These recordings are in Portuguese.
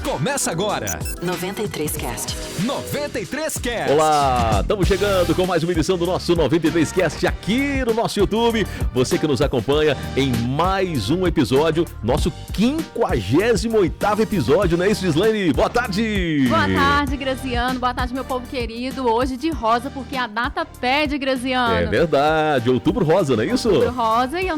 Começa agora 93Cast. 93Cast. Olá, estamos chegando com mais uma edição do nosso 93Cast aqui no nosso YouTube. Você que nos acompanha em mais um episódio, nosso 58º episódio, não é isso, Gislaine? Boa tarde! Boa tarde, Graziano. Boa tarde, meu povo querido. Hoje de rosa, porque a data pede, Graziano. É verdade, Outubro Rosa, não é isso? Outubro Rosa, e ao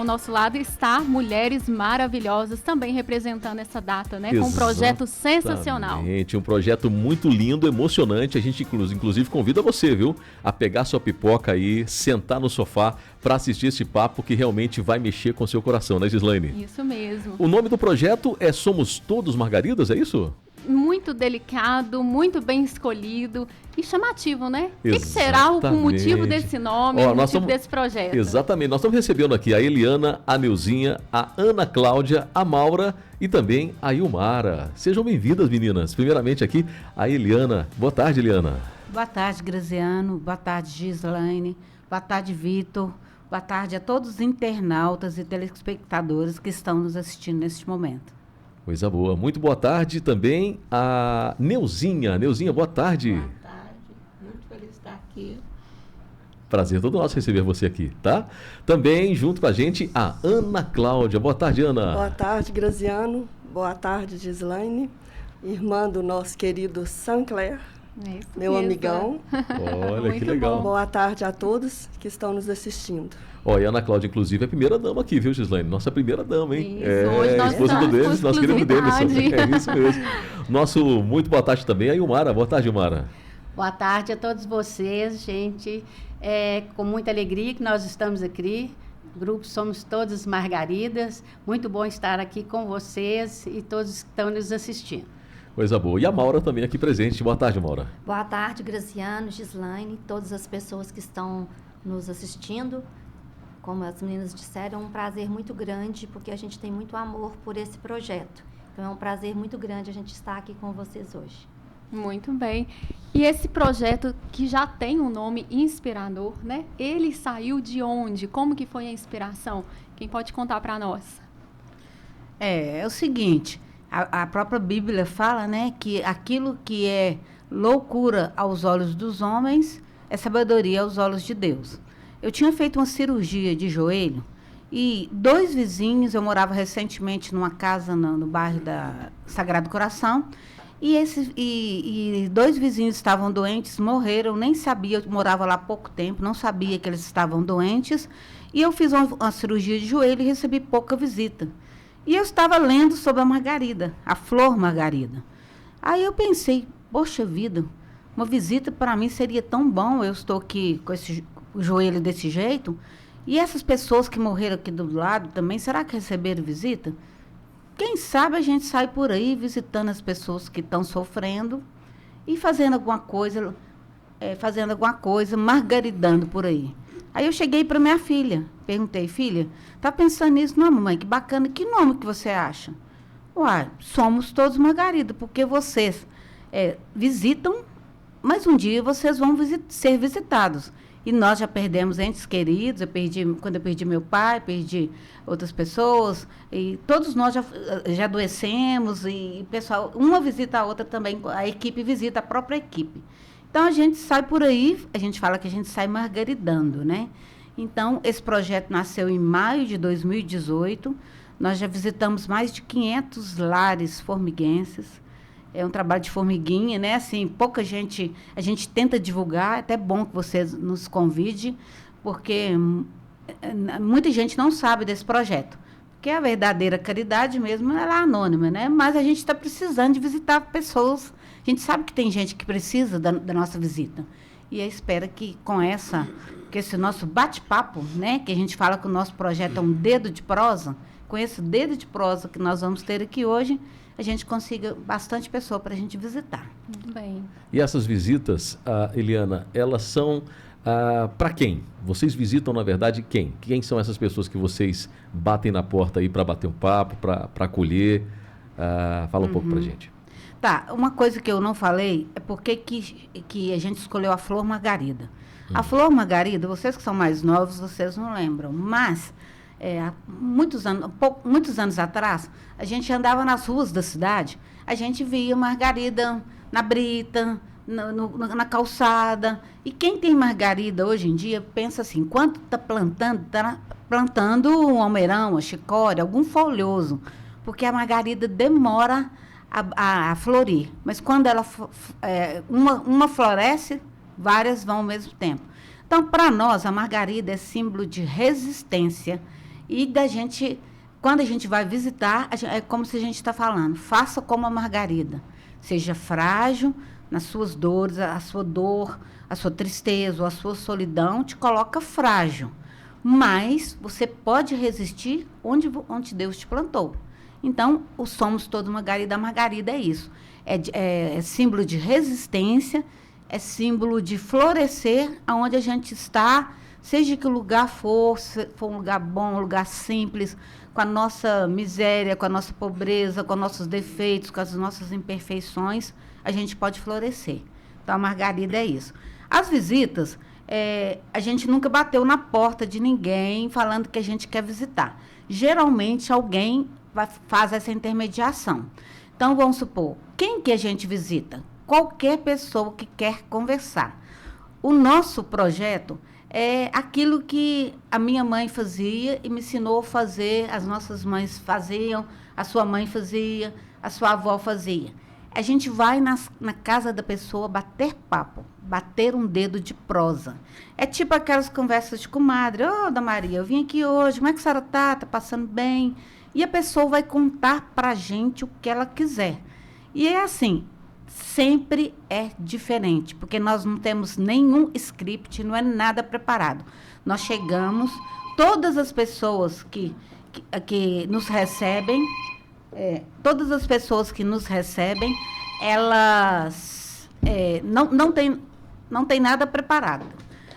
nosso lado está Mulheres Maravilhosas, também representando essa data, né? Com um projeto sensacional. Gente, um projeto muito lindo, emocionante. A gente, inclusive, convida você, viu? A pegar sua pipoca aí, sentar no sofá para assistir esse papo que realmente vai mexer com seu coração, né, Gislaine? Isso mesmo. O nome do projeto é Somos Todos Margaridas, é isso? Muito delicado, muito bem escolhido e chamativo, né? O que será o motivo desse nome, o motivo desse projeto? Exatamente. Nós estamos recebendo aqui a Eliana, a Neuzinha, a Ana Cláudia, a Maura e também a Ilmara. Sejam bem-vindas, meninas. Primeiramente aqui, a Eliana. Boa tarde, Eliana. Boa tarde, Graziano. Boa tarde, Gislaine. Boa tarde, Vitor. Boa tarde a todos os internautas e telespectadores que estão nos assistindo neste momento. Coisa boa. Muito boa tarde também a Neuzinha. Neuzinha, boa tarde. Boa tarde. Muito feliz de estar aqui. Prazer todo nosso receber você aqui, tá? Também junto com a gente a Ana Cláudia. Boa tarde, Ana. Boa tarde, Graziano. Boa tarde, Gislaine. Irmã do nosso querido Sancler, meu amigão. Olha, que legal. Bom. Boa tarde a todos que estão nos assistindo. Ó, e a Ana Cláudia, inclusive, é a primeira dama aqui, viu, Gislaine? Nossa primeira dama, hein? Isso, hoje nós esposa do Denis, nosso querido Denis. É isso mesmo. Nosso muito boa tarde também a Ilmara. Boa tarde, Ilmara. Boa tarde a todos vocês, gente. É com muita alegria que nós estamos aqui. Grupo Somos Todas Margaridas. Muito bom estar aqui com vocês e todos que estão nos assistindo. Coisa boa. E a Maura também aqui presente. Boa tarde, Maura. Boa tarde, Graziano, Gislaine, todas as pessoas que estão nos assistindo. Como as meninas disseram, é um prazer muito grande, porque a gente tem muito amor por esse projeto. Então, é um prazer muito grande a gente estar aqui com vocês hoje. Muito bem. E esse projeto que já tem um nome inspirador, né? Ele saiu de onde? Como que foi a inspiração? Quem pode contar para nós? É o seguinte, a própria Bíblia fala, né, que aquilo que é loucura aos olhos dos homens é sabedoria aos olhos de Deus. Eu tinha feito uma cirurgia de joelho e 2 vizinhos, eu morava recentemente numa casa no bairro da Sagrado Coração, e 2 vizinhos estavam doentes, morreram, nem sabia, eu morava lá há pouco tempo, não sabia que eles estavam doentes, e eu fiz uma cirurgia de joelho e recebi pouca visita. E eu estava lendo sobre a margarida, a flor margarida. Aí eu pensei, poxa vida, uma visita para mim seria tão bom, eu estou aqui com o joelho desse jeito, e essas pessoas que morreram aqui do lado também, será que receberam visita? Quem sabe a gente sai por aí visitando as pessoas que estão sofrendo e fazendo alguma coisa, margaridando por aí. Aí eu cheguei para minha filha, perguntei, filha, tá pensando nisso? Não, mamãe, que bacana, que nome que você acha? Uai, Somos Todos Margarida, porque vocês visitam, mas um dia vocês vão ser visitados. E nós já perdemos entes queridos, quando eu perdi meu pai, perdi outras pessoas, e todos nós já adoecemos, e pessoal, uma visita a outra também, a equipe visita a própria equipe. Então, a gente sai por aí, a gente fala que a gente sai margaridando, né? Então, esse projeto nasceu em maio de 2018, nós já visitamos mais de 500 lares formiguenses. É um trabalho de formiguinha, né? Assim, pouca gente, a gente tenta divulgar, é até bom que você nos convide, porque muita gente não sabe desse projeto. Porque a verdadeira caridade mesmo, ela é anônima, né? Mas a gente está precisando de visitar pessoas. A gente sabe que tem gente que precisa da nossa visita. E eu espero que com esse nosso bate-papo, né? Que a gente fala que o nosso projeto é um dedo de prosa, com esse dedo de prosa que nós vamos ter aqui hoje, a gente consiga bastante pessoa para a gente visitar. Muito bem. E essas visitas, Eliana, elas são para quem? Vocês visitam, na verdade, quem? Quem são essas pessoas que vocês batem na porta aí para bater um papo, para acolher? Fala um pouco para a gente. Tá, uma coisa que eu não falei é porque que a gente escolheu a flor margarida. A flor margarida, vocês que são mais novos, vocês não lembram, mas há muitos anos atrás, a gente andava nas ruas da cidade, a gente via margarida na brita, na calçada. E quem tem margarida hoje em dia, pensa assim, enquanto está plantando um almeirão, uma chicória, algum folhoso, porque a margarida demora a florir. Mas quando ela uma floresce, várias vão ao mesmo tempo. Então, para nós, a margarida é símbolo de resistência e da gente, quando a gente vai visitar, é como se a gente está falando, faça como a margarida. Seja frágil nas suas dores, a sua dor, a sua tristeza ou a sua solidão te coloca frágil. Mas você pode resistir onde Deus te plantou. Então, o Somos Todos Margarida, a margarida é isso. É símbolo de resistência, é símbolo de florescer aonde a gente está, seja que o lugar for um lugar bom, um lugar simples, com a nossa miséria, com a nossa pobreza, com os nossos defeitos, com as nossas imperfeições, a gente pode florescer. Então, a margarida é isso. As visitas, a gente nunca bateu na porta de ninguém falando que a gente quer visitar. Geralmente, alguém faz essa intermediação. Então, vamos supor, quem que a gente visita? Qualquer pessoa que quer conversar. O nosso projeto é aquilo que a minha mãe fazia e me ensinou a fazer, as nossas mães faziam, a sua mãe fazia, a sua avó fazia. A gente vai na casa da pessoa bater papo, bater um dedo de prosa. É tipo aquelas conversas de comadre. Ô, Dona Maria, eu vim aqui hoje, como é que a senhora tá? Tá passando bem? E a pessoa vai contar pra gente o que ela quiser. E é assim, sempre é diferente, porque nós não temos nenhum script, não é nada preparado. Nós chegamos, todas as pessoas que nos recebem, elas não tem nada preparado.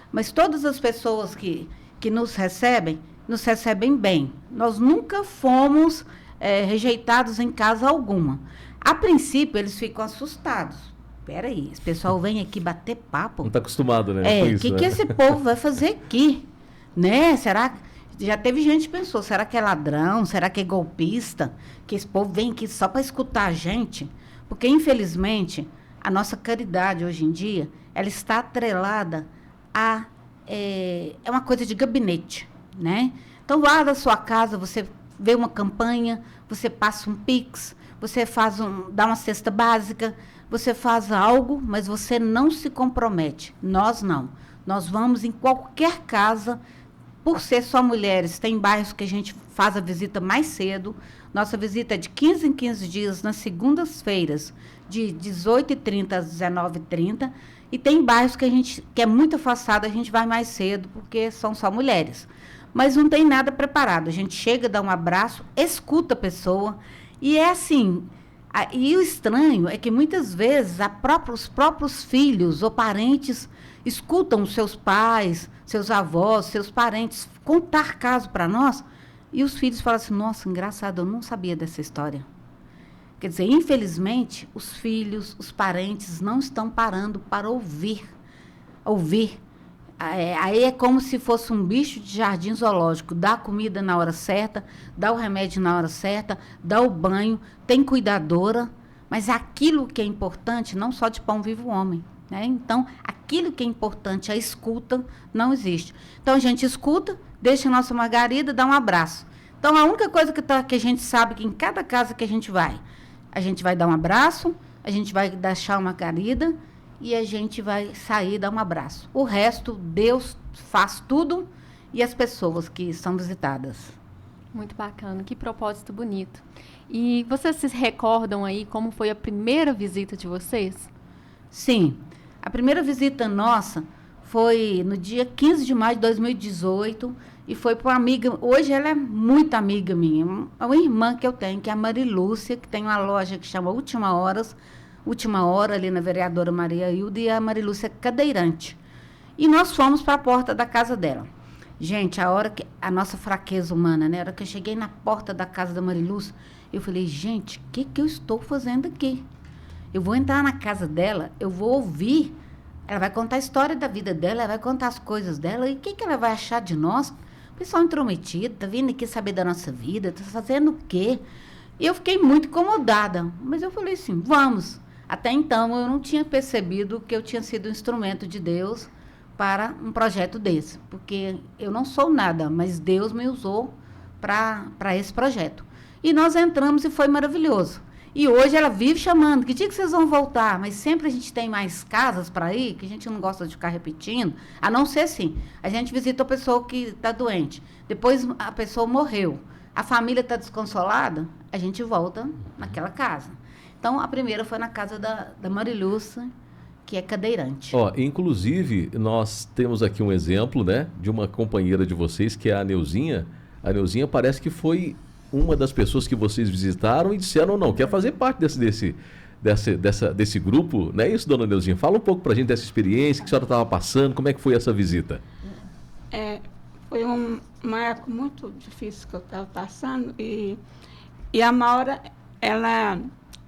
Mas todas as pessoas que nos recebem bem. Nós nunca fomos rejeitados em casa alguma. A princípio, eles ficam assustados. Peraí, esse pessoal vem aqui bater papo. Não está acostumado, né? O que esse povo vai fazer aqui? Né? Será que... Já teve gente que pensou, será que é ladrão? Será que é golpista? Que esse povo vem aqui só para escutar a gente? Porque, infelizmente, a nossa caridade hoje em dia, ela está atrelada a... É uma coisa de gabinete, né? Então, lá da sua casa, você vê uma campanha, você passa um Pix, você dá uma cesta básica, você faz algo, mas você não se compromete. Nós não. Nós vamos em qualquer casa, por ser só mulheres, tem bairros que a gente faz a visita mais cedo. Nossa visita é de 15 em 15 dias, nas segundas-feiras, de 18h30 às 19h30. E tem bairros que é muito afastado, a gente vai mais cedo, porque são só mulheres. Mas não tem nada preparado. A gente chega, dá um abraço, escuta a pessoa. E é assim, e o estranho é que muitas vezes os próprios filhos ou parentes escutam os seus pais, seus avós, seus parentes contar caso para nós, e os filhos falam assim, nossa, engraçado, eu não sabia dessa história. Quer dizer, infelizmente, os filhos, os parentes não estão parando para ouvir. Aí é como se fosse um bicho de jardim zoológico. Dá a comida na hora certa, dá o remédio na hora certa, dá o banho, tem cuidadora. Mas aquilo que é importante, não só de pão vive o homem. Né? Então, aquilo que é importante, a escuta, não existe. Então, a gente escuta, deixa a nossa margarida, dá um abraço. Então, a única coisa que a gente sabe que em cada casa que a gente vai dar um abraço, a gente vai deixar uma margarida, e a gente vai sair e dar um abraço. O resto, Deus faz tudo e as pessoas que são visitadas. Muito bacana, que propósito bonito. E vocês se recordam aí como foi a primeira visita de vocês? Sim, a primeira visita nossa foi no dia 15 de maio de 2018 e foi para uma amiga, hoje ela é muito amiga minha, uma irmã que eu tenho, que é a Marilúcia, que tem uma loja que chama Última Hora, ali na vereadora Maria Hilda, e a Marilúcia é cadeirante. E nós fomos para a porta da casa dela. Gente, a nossa fraqueza humana, né? A hora que eu cheguei na porta da casa da Marilúcia, eu falei, gente, o que eu estou fazendo aqui? Eu vou entrar na casa dela, eu vou ouvir, ela vai contar a história da vida dela, ela vai contar as coisas dela, e o que ela vai achar de nós? pessoal intrometido, tá vindo aqui saber da nossa vida, tá fazendo o quê? E eu fiquei muito incomodada, mas eu falei assim, vamos. Até então, eu não tinha percebido que eu tinha sido um instrumento de Deus para um projeto desse, porque eu não sou nada, mas Deus me usou para esse projeto. E nós entramos e foi maravilhoso. E hoje ela vive chamando, que dia que vocês vão voltar? Mas sempre a gente tem mais casas para ir, que a gente não gosta de ficar repetindo, a não ser assim. A gente visita a pessoa que está doente, depois a pessoa morreu, a família está desconsolada, a gente volta naquela casa. Então, a primeira foi na casa da Marilúcia, que é cadeirante. Ó, inclusive, nós temos aqui um exemplo, né, de uma companheira de vocês, que é a Neuzinha. A Neuzinha parece que foi uma das pessoas que vocês visitaram e disseram, não, quer fazer parte desse grupo, não é isso, dona Neuzinha? Fala um pouco pra gente dessa experiência, que a senhora estava passando, como é que foi essa visita? Foi uma época muito difícil que eu estava passando e a Maura, ela é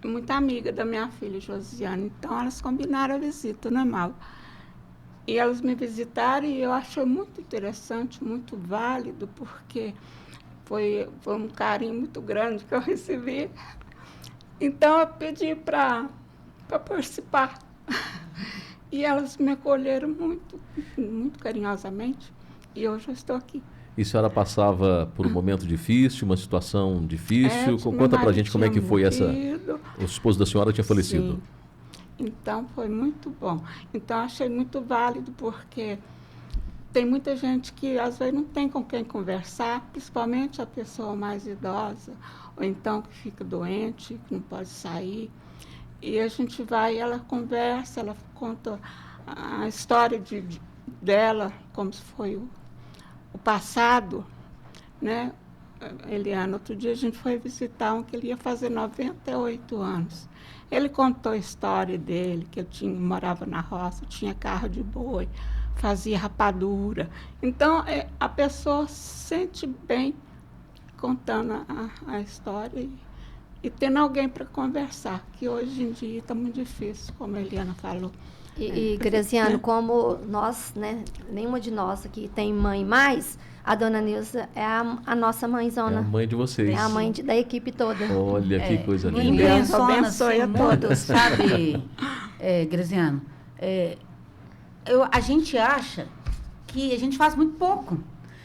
muito amiga da minha filha, Josiane, então elas combinaram a visita, né, Maura? E elas me visitaram e eu achei muito interessante, muito válido, porque foi um carinho muito grande que eu recebi. Então, eu pedi para participar. E elas me acolheram muito, muito carinhosamente. E hoje eu estou aqui. E a senhora passava por um momento difícil, uma situação difícil? Conta pra gente como é que foi essa... O esposo da senhora tinha falecido. Sim. Então, foi muito bom. Então, achei muito válido, porque tem muita gente que, às vezes, não tem com quem conversar, principalmente a pessoa mais idosa, ou então que fica doente, que não pode sair. E a gente vai, ela conversa, ela conta a história dela, como se foi o passado, né? Eliana, outro dia a gente foi visitar um que ele ia fazer 98 anos. Ele contou a história dele, que ele morava na roça, tinha carro de boi, fazia rapadura. Então, a pessoa se sente bem contando a história e tendo alguém para conversar, que hoje em dia está muito difícil, como a Eliana falou. E Graziano, como nós, né, nenhuma de nós aqui tem mãe mais, a dona Nilza é a nossa mãezona. É a mãe de vocês. É a mãe da equipe toda. Olha que coisa E linda. Deus abençoe a todos, sabe, Graziano? A gente acha que a gente faz muito pouco.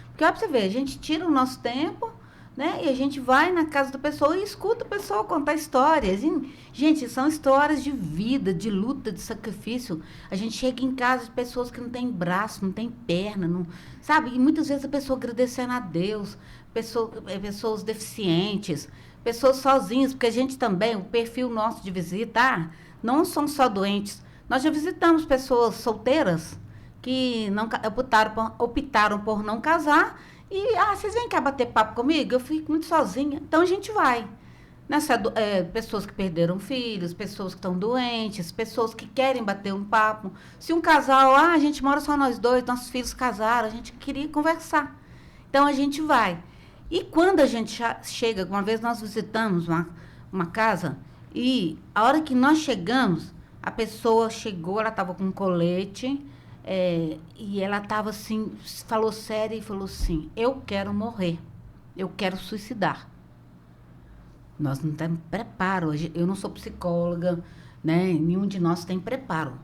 Porque, olha pra você ver, a gente tira o nosso tempo, né? E a gente vai na casa da pessoa e escuta a pessoa contar histórias. E, gente, são histórias de vida, de luta, de sacrifício. A gente chega em casa de pessoas que não têm braço, não têm perna, não, sabe? E muitas vezes a pessoa agradecendo a Deus, pessoas deficientes, pessoas sozinhas, porque a gente também, o perfil nosso de visita, não são só doentes. Nós já visitamos pessoas solteiras que não optaram por não casar. E, vocês vêm cá bater papo comigo? Eu fico muito sozinha. Então, a gente vai. Pessoas que perderam filhos, pessoas que estão doentes, pessoas que querem bater um papo. Se um casal, a gente mora só nós dois, nossos filhos casaram, a gente queria conversar. Então, a gente vai. E quando a gente chega, uma vez nós visitamos uma casa, e a hora que nós chegamos, a pessoa chegou, ela estava com um colete... e ela estava assim, falou sério e falou assim, eu quero morrer, eu quero suicidar. Nós não temos preparo, eu não sou psicóloga, né? Nenhum de nós tem preparo.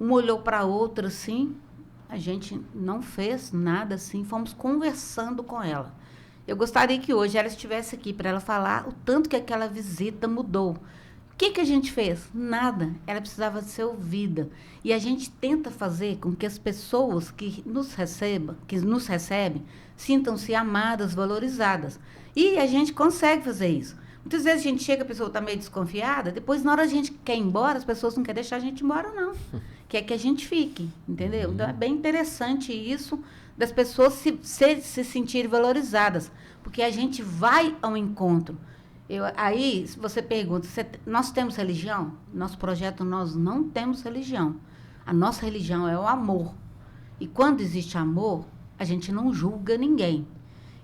Um olhou para a outra assim, a gente não fez nada assim, fomos conversando com ela. Eu gostaria que hoje ela estivesse aqui para ela falar o tanto que aquela visita mudou. O que a gente fez? Nada. Ela precisava ser ouvida. E a gente tenta fazer com que as pessoas que nos recebem, sintam-se amadas, valorizadas. E a gente consegue fazer isso. Muitas vezes a gente chega, a pessoa está meio desconfiada, depois na hora a gente quer ir embora, as pessoas não querem deixar a gente embora, não. Quer que a gente fique, entendeu? Então é bem interessante isso, das pessoas se sentirem valorizadas. Porque a gente vai ao encontro. Aí, se você pergunta, nós temos religião? Nosso projeto, nós não temos religião. A nossa religião é o amor. E quando existe amor, a gente não julga ninguém.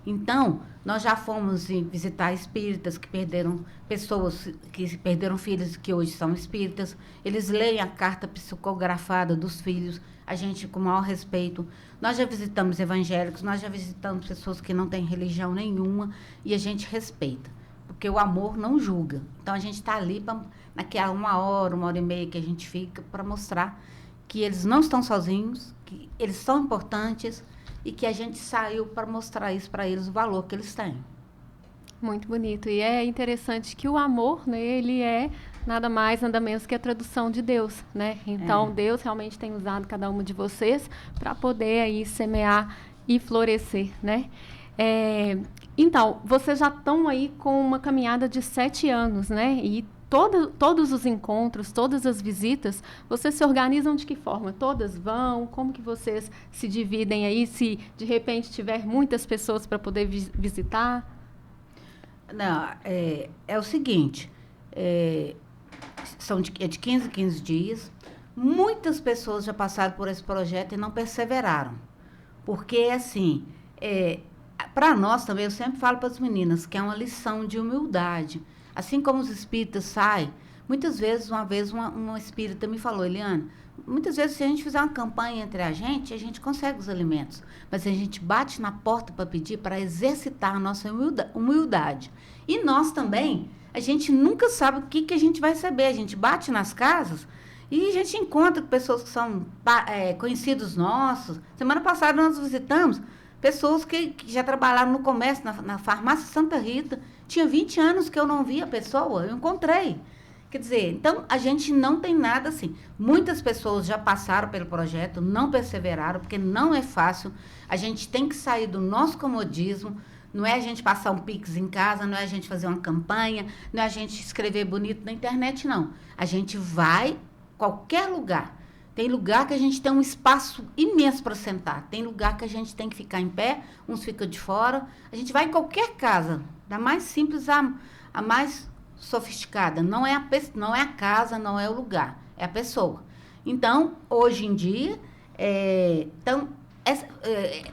Então, nós já fomos visitar espíritas que perderam pessoas que perderam filhos que hoje são espíritas. Eles leem a carta psicografada dos filhos, a gente com o maior respeito. Nós já visitamos evangélicos, nós já visitamos pessoas que não têm religião nenhuma e a gente respeita, porque o amor não julga. Então, a gente está ali naquela 1 hora e meia que a gente fica para mostrar que eles não estão sozinhos, que eles são importantes e que a gente saiu para mostrar isso para eles, o valor que eles têm. Muito bonito. E é interessante que o amor, né, ele é nada mais, nada menos que a tradução de Deus, né? Então, Deus realmente tem usado cada uma de vocês para poder aí semear e florescer, né? Então, vocês já estão aí com uma caminhada de 7 anos, né? E todos os encontros, todas as visitas, vocês se organizam de que forma? Todas vão? Como que vocês se dividem aí, se de repente tiver muitas pessoas para poder visitar? Não, é o seguinte, são de 15 em 15 dias. Muitas pessoas já passaram por esse projeto e não perseveraram. Porque, assim, para nós também, eu sempre falo para as meninas, que é uma lição de humildade. Assim como os espíritas saem, muitas vezes, uma espírita me falou, Eliana, muitas vezes se a gente fizer uma campanha entre a gente consegue os alimentos, mas a gente bate na porta para pedir, para exercitar a nossa humildade. E nós também, a gente nunca sabe o que a gente vai receber, a gente bate nas casas e a gente encontra pessoas que são conhecidos nossos. Semana passada nós visitamos pessoas que já trabalharam no comércio, na farmácia Santa Rita. Tinha 20 anos que eu não via a pessoa, eu encontrei. Quer dizer, então, a gente não tem nada assim. Muitas pessoas já passaram pelo projeto, não perseveraram, porque não é fácil. A gente tem que sair do nosso comodismo. Não é a gente passar um Pix em casa, não é a gente fazer uma campanha, não é a gente escrever bonito na internet, não. A gente vai qualquer lugar. Tem lugar que a gente tem um espaço imenso para sentar. Tem lugar que a gente tem que ficar em pé, uns ficam de fora. A gente vai em qualquer casa, da mais simples a mais sofisticada. Não é a casa, não é o lugar, é a pessoa. Então, hoje em dia,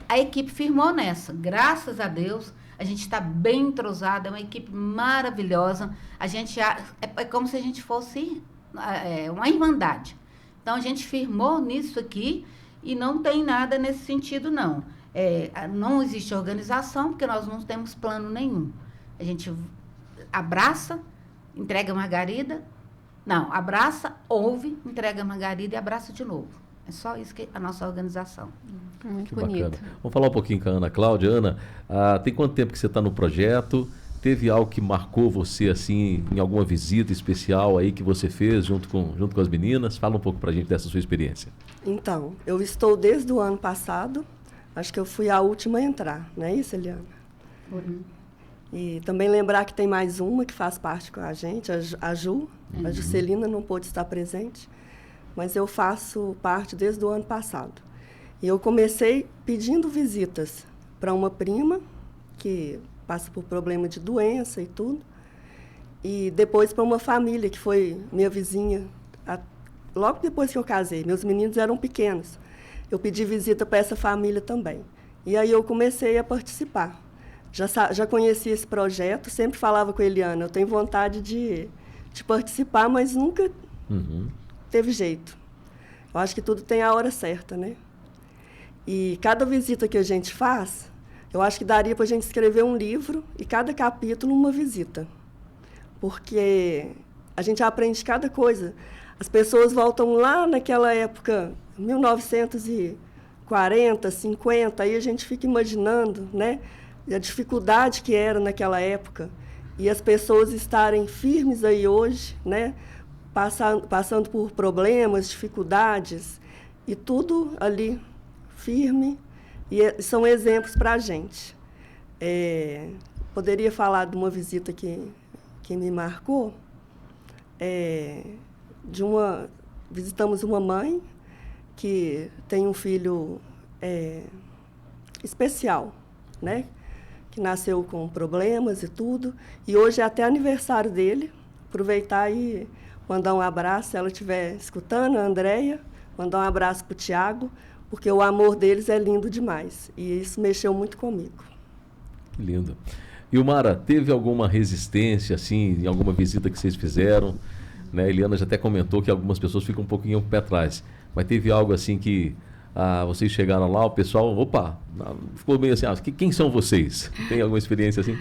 a equipe firmou nessa. Graças a Deus, a gente está bem entrosada, é uma equipe maravilhosa. A gente é como se a gente fosse uma irmandade. Então, a gente firmou nisso aqui e não tem nada nesse sentido, não. Não existe organização, porque nós não temos plano nenhum. A gente abraça, entrega a margarida. Não, abraça, ouve, entrega a margarida e abraça de novo. É só isso que é a nossa organização. Muito Que bonito. bacana. Vamos falar um pouquinho com a Ana Cláudia. Ana, tem quanto tempo que você está no projeto? Teve algo que marcou você, assim, em alguma visita especial aí que você fez junto com as meninas? Fala um pouco pra gente dessa sua experiência. Então, eu estou desde o ano passado, acho que eu fui a última a entrar, não é isso, Eliana? E também lembrar que tem mais uma que faz parte com a gente, a Ju. A Juscelina não pôde estar presente, mas eu faço parte desde o ano passado. E eu comecei pedindo visitas para uma prima que passa por problema de doença e tudo. E depois para uma família que foi minha vizinha, logo depois que eu casei. Meus meninos eram pequenos. Eu pedi visita para essa família também. E aí eu comecei a participar. Já conhecia esse projeto, sempre falava com a Eliana, eu tenho vontade de participar, mas nunca teve jeito. Eu acho que tudo tem a hora certa, né? E cada visita que a gente faz, eu acho que daria para a gente escrever um livro e cada capítulo uma visita. Porque a gente aprende cada coisa. As pessoas voltam lá naquela época, 1940, 50, aí a gente fica imaginando, né, a dificuldade que era naquela época. E as pessoas estarem firmes aí hoje, né, passando por problemas, dificuldades, e tudo ali firme. E são exemplos para a gente. Poderia falar de uma visita que me marcou. Visitamos uma mãe que tem um filho especial, né? Que nasceu com problemas e tudo. E hoje é até aniversário dele. Aproveitar e mandar um abraço, se ela estiver escutando, a Andréia, mandar um abraço para o Tiago, porque o amor deles é lindo demais. E isso mexeu muito comigo. Que lindo. Ilmara, teve alguma resistência, assim, em alguma visita que vocês fizeram? Né? A Eliana já até comentou que algumas pessoas ficam um pouquinho o pé atrás. Mas teve algo assim que vocês chegaram lá, o pessoal, ficou meio assim, quem são vocês? Tem alguma experiência assim?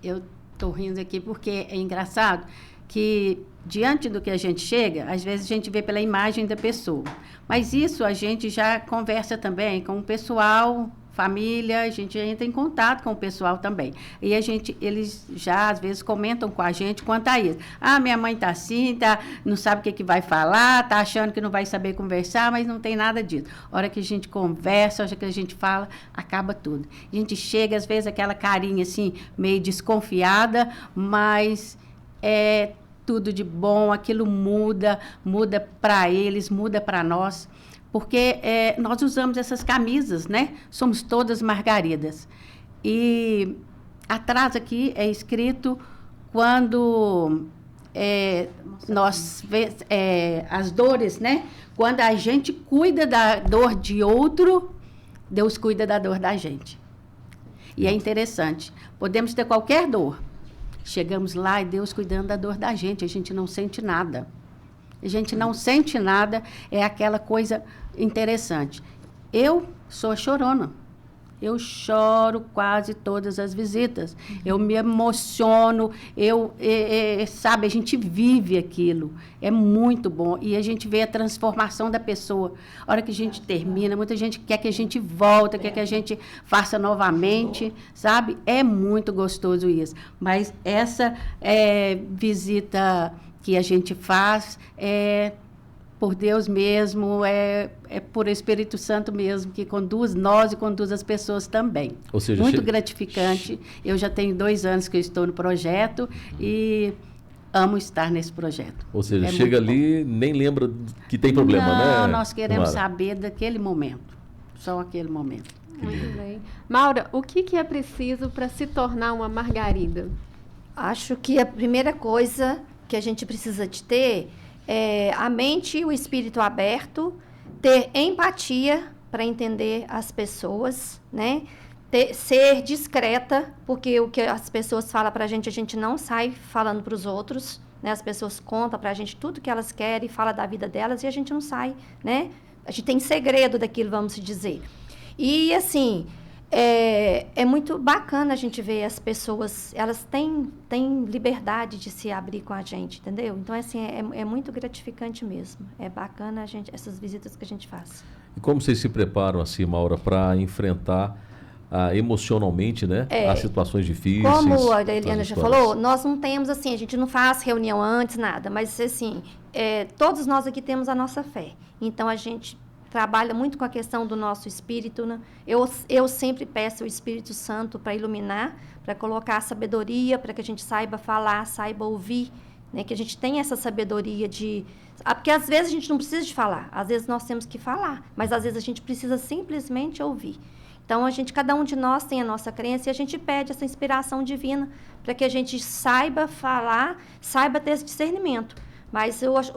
Eu estou rindo aqui porque é engraçado que, diante do que a gente chega, às vezes a gente vê pela imagem da pessoa. Mas isso a gente já conversa também com o pessoal, família, a gente entra em contato com o pessoal também. E eles já, às vezes, comentam com a gente quanto a isso. Minha mãe está assim, não sabe o que vai falar, está achando que não vai saber conversar, mas não tem nada disso. A hora que a gente conversa, a hora que a gente fala, acaba tudo. A gente chega, às vezes, aquela carinha assim, meio desconfiada, mas é tudo de bom, aquilo muda para eles, muda para nós. Porque nós usamos essas camisas, né? Somos todas margaridas. E atrás aqui é escrito quando as dores, né? Quando a gente cuida da dor de outro, Deus cuida da dor da gente. E é interessante. Podemos ter qualquer dor. Chegamos lá e Deus cuidando da dor da gente. A gente não sente nada. A gente não sente nada, é aquela coisa interessante. Eu sou a chorona. Eu choro quase todas as visitas. Eu me emociono, sabe, a gente vive aquilo. É muito bom. E a gente vê a transformação da pessoa. A hora que a gente termina, muita gente quer que a gente volte, quer que a gente faça novamente, sabe? É muito gostoso isso. Mas essa visita que a gente faz por Deus mesmo, é por Espírito Santo mesmo, que conduz nós e conduz as pessoas também. Ou seja, muito gratificante. Eu já tenho 2 anos que eu estou no projeto e amo estar nesse projeto. Ou seja, chega ali, nem lembra que tem problema, né? Não, nós queremos saber daquele momento. Só aquele momento. Muito bem. Maura, o que é preciso para se tornar uma margarida? Acho que a primeira coisa que a gente precisa de ter a mente e o espírito aberto, ter empatia para entender as pessoas, né? Ser discreta, porque o que as pessoas falam para a gente não sai falando para os outros, né? As pessoas contam para a gente tudo que elas querem, fala da vida delas e a gente não sai, né? A gente tem segredo daquilo, vamos dizer. E, assim, é muito bacana a gente ver as pessoas, elas têm liberdade de se abrir com a gente, entendeu? Então, assim, é muito gratificante mesmo. É bacana essas visitas que a gente faz. E como vocês se preparam, assim, Maura, para enfrentar emocionalmente, né, as situações difíceis? Como a Eliana já falou, nós não temos, assim, a gente não faz reunião antes, nada, mas, assim, todos nós aqui temos a nossa fé. Então, a gente trabalha muito com a questão do nosso espírito, né? Eu sempre peço o Espírito Santo para iluminar, para colocar a sabedoria, para que a gente saiba falar, saiba ouvir, né? Que a gente tenha essa sabedoria porque às vezes a gente não precisa de falar, às vezes nós temos que falar, mas às vezes a gente precisa simplesmente ouvir. Então, cada um de nós tem a nossa crença e a gente pede essa inspiração divina para que a gente saiba falar, saiba ter esse discernimento. Mas eu acho,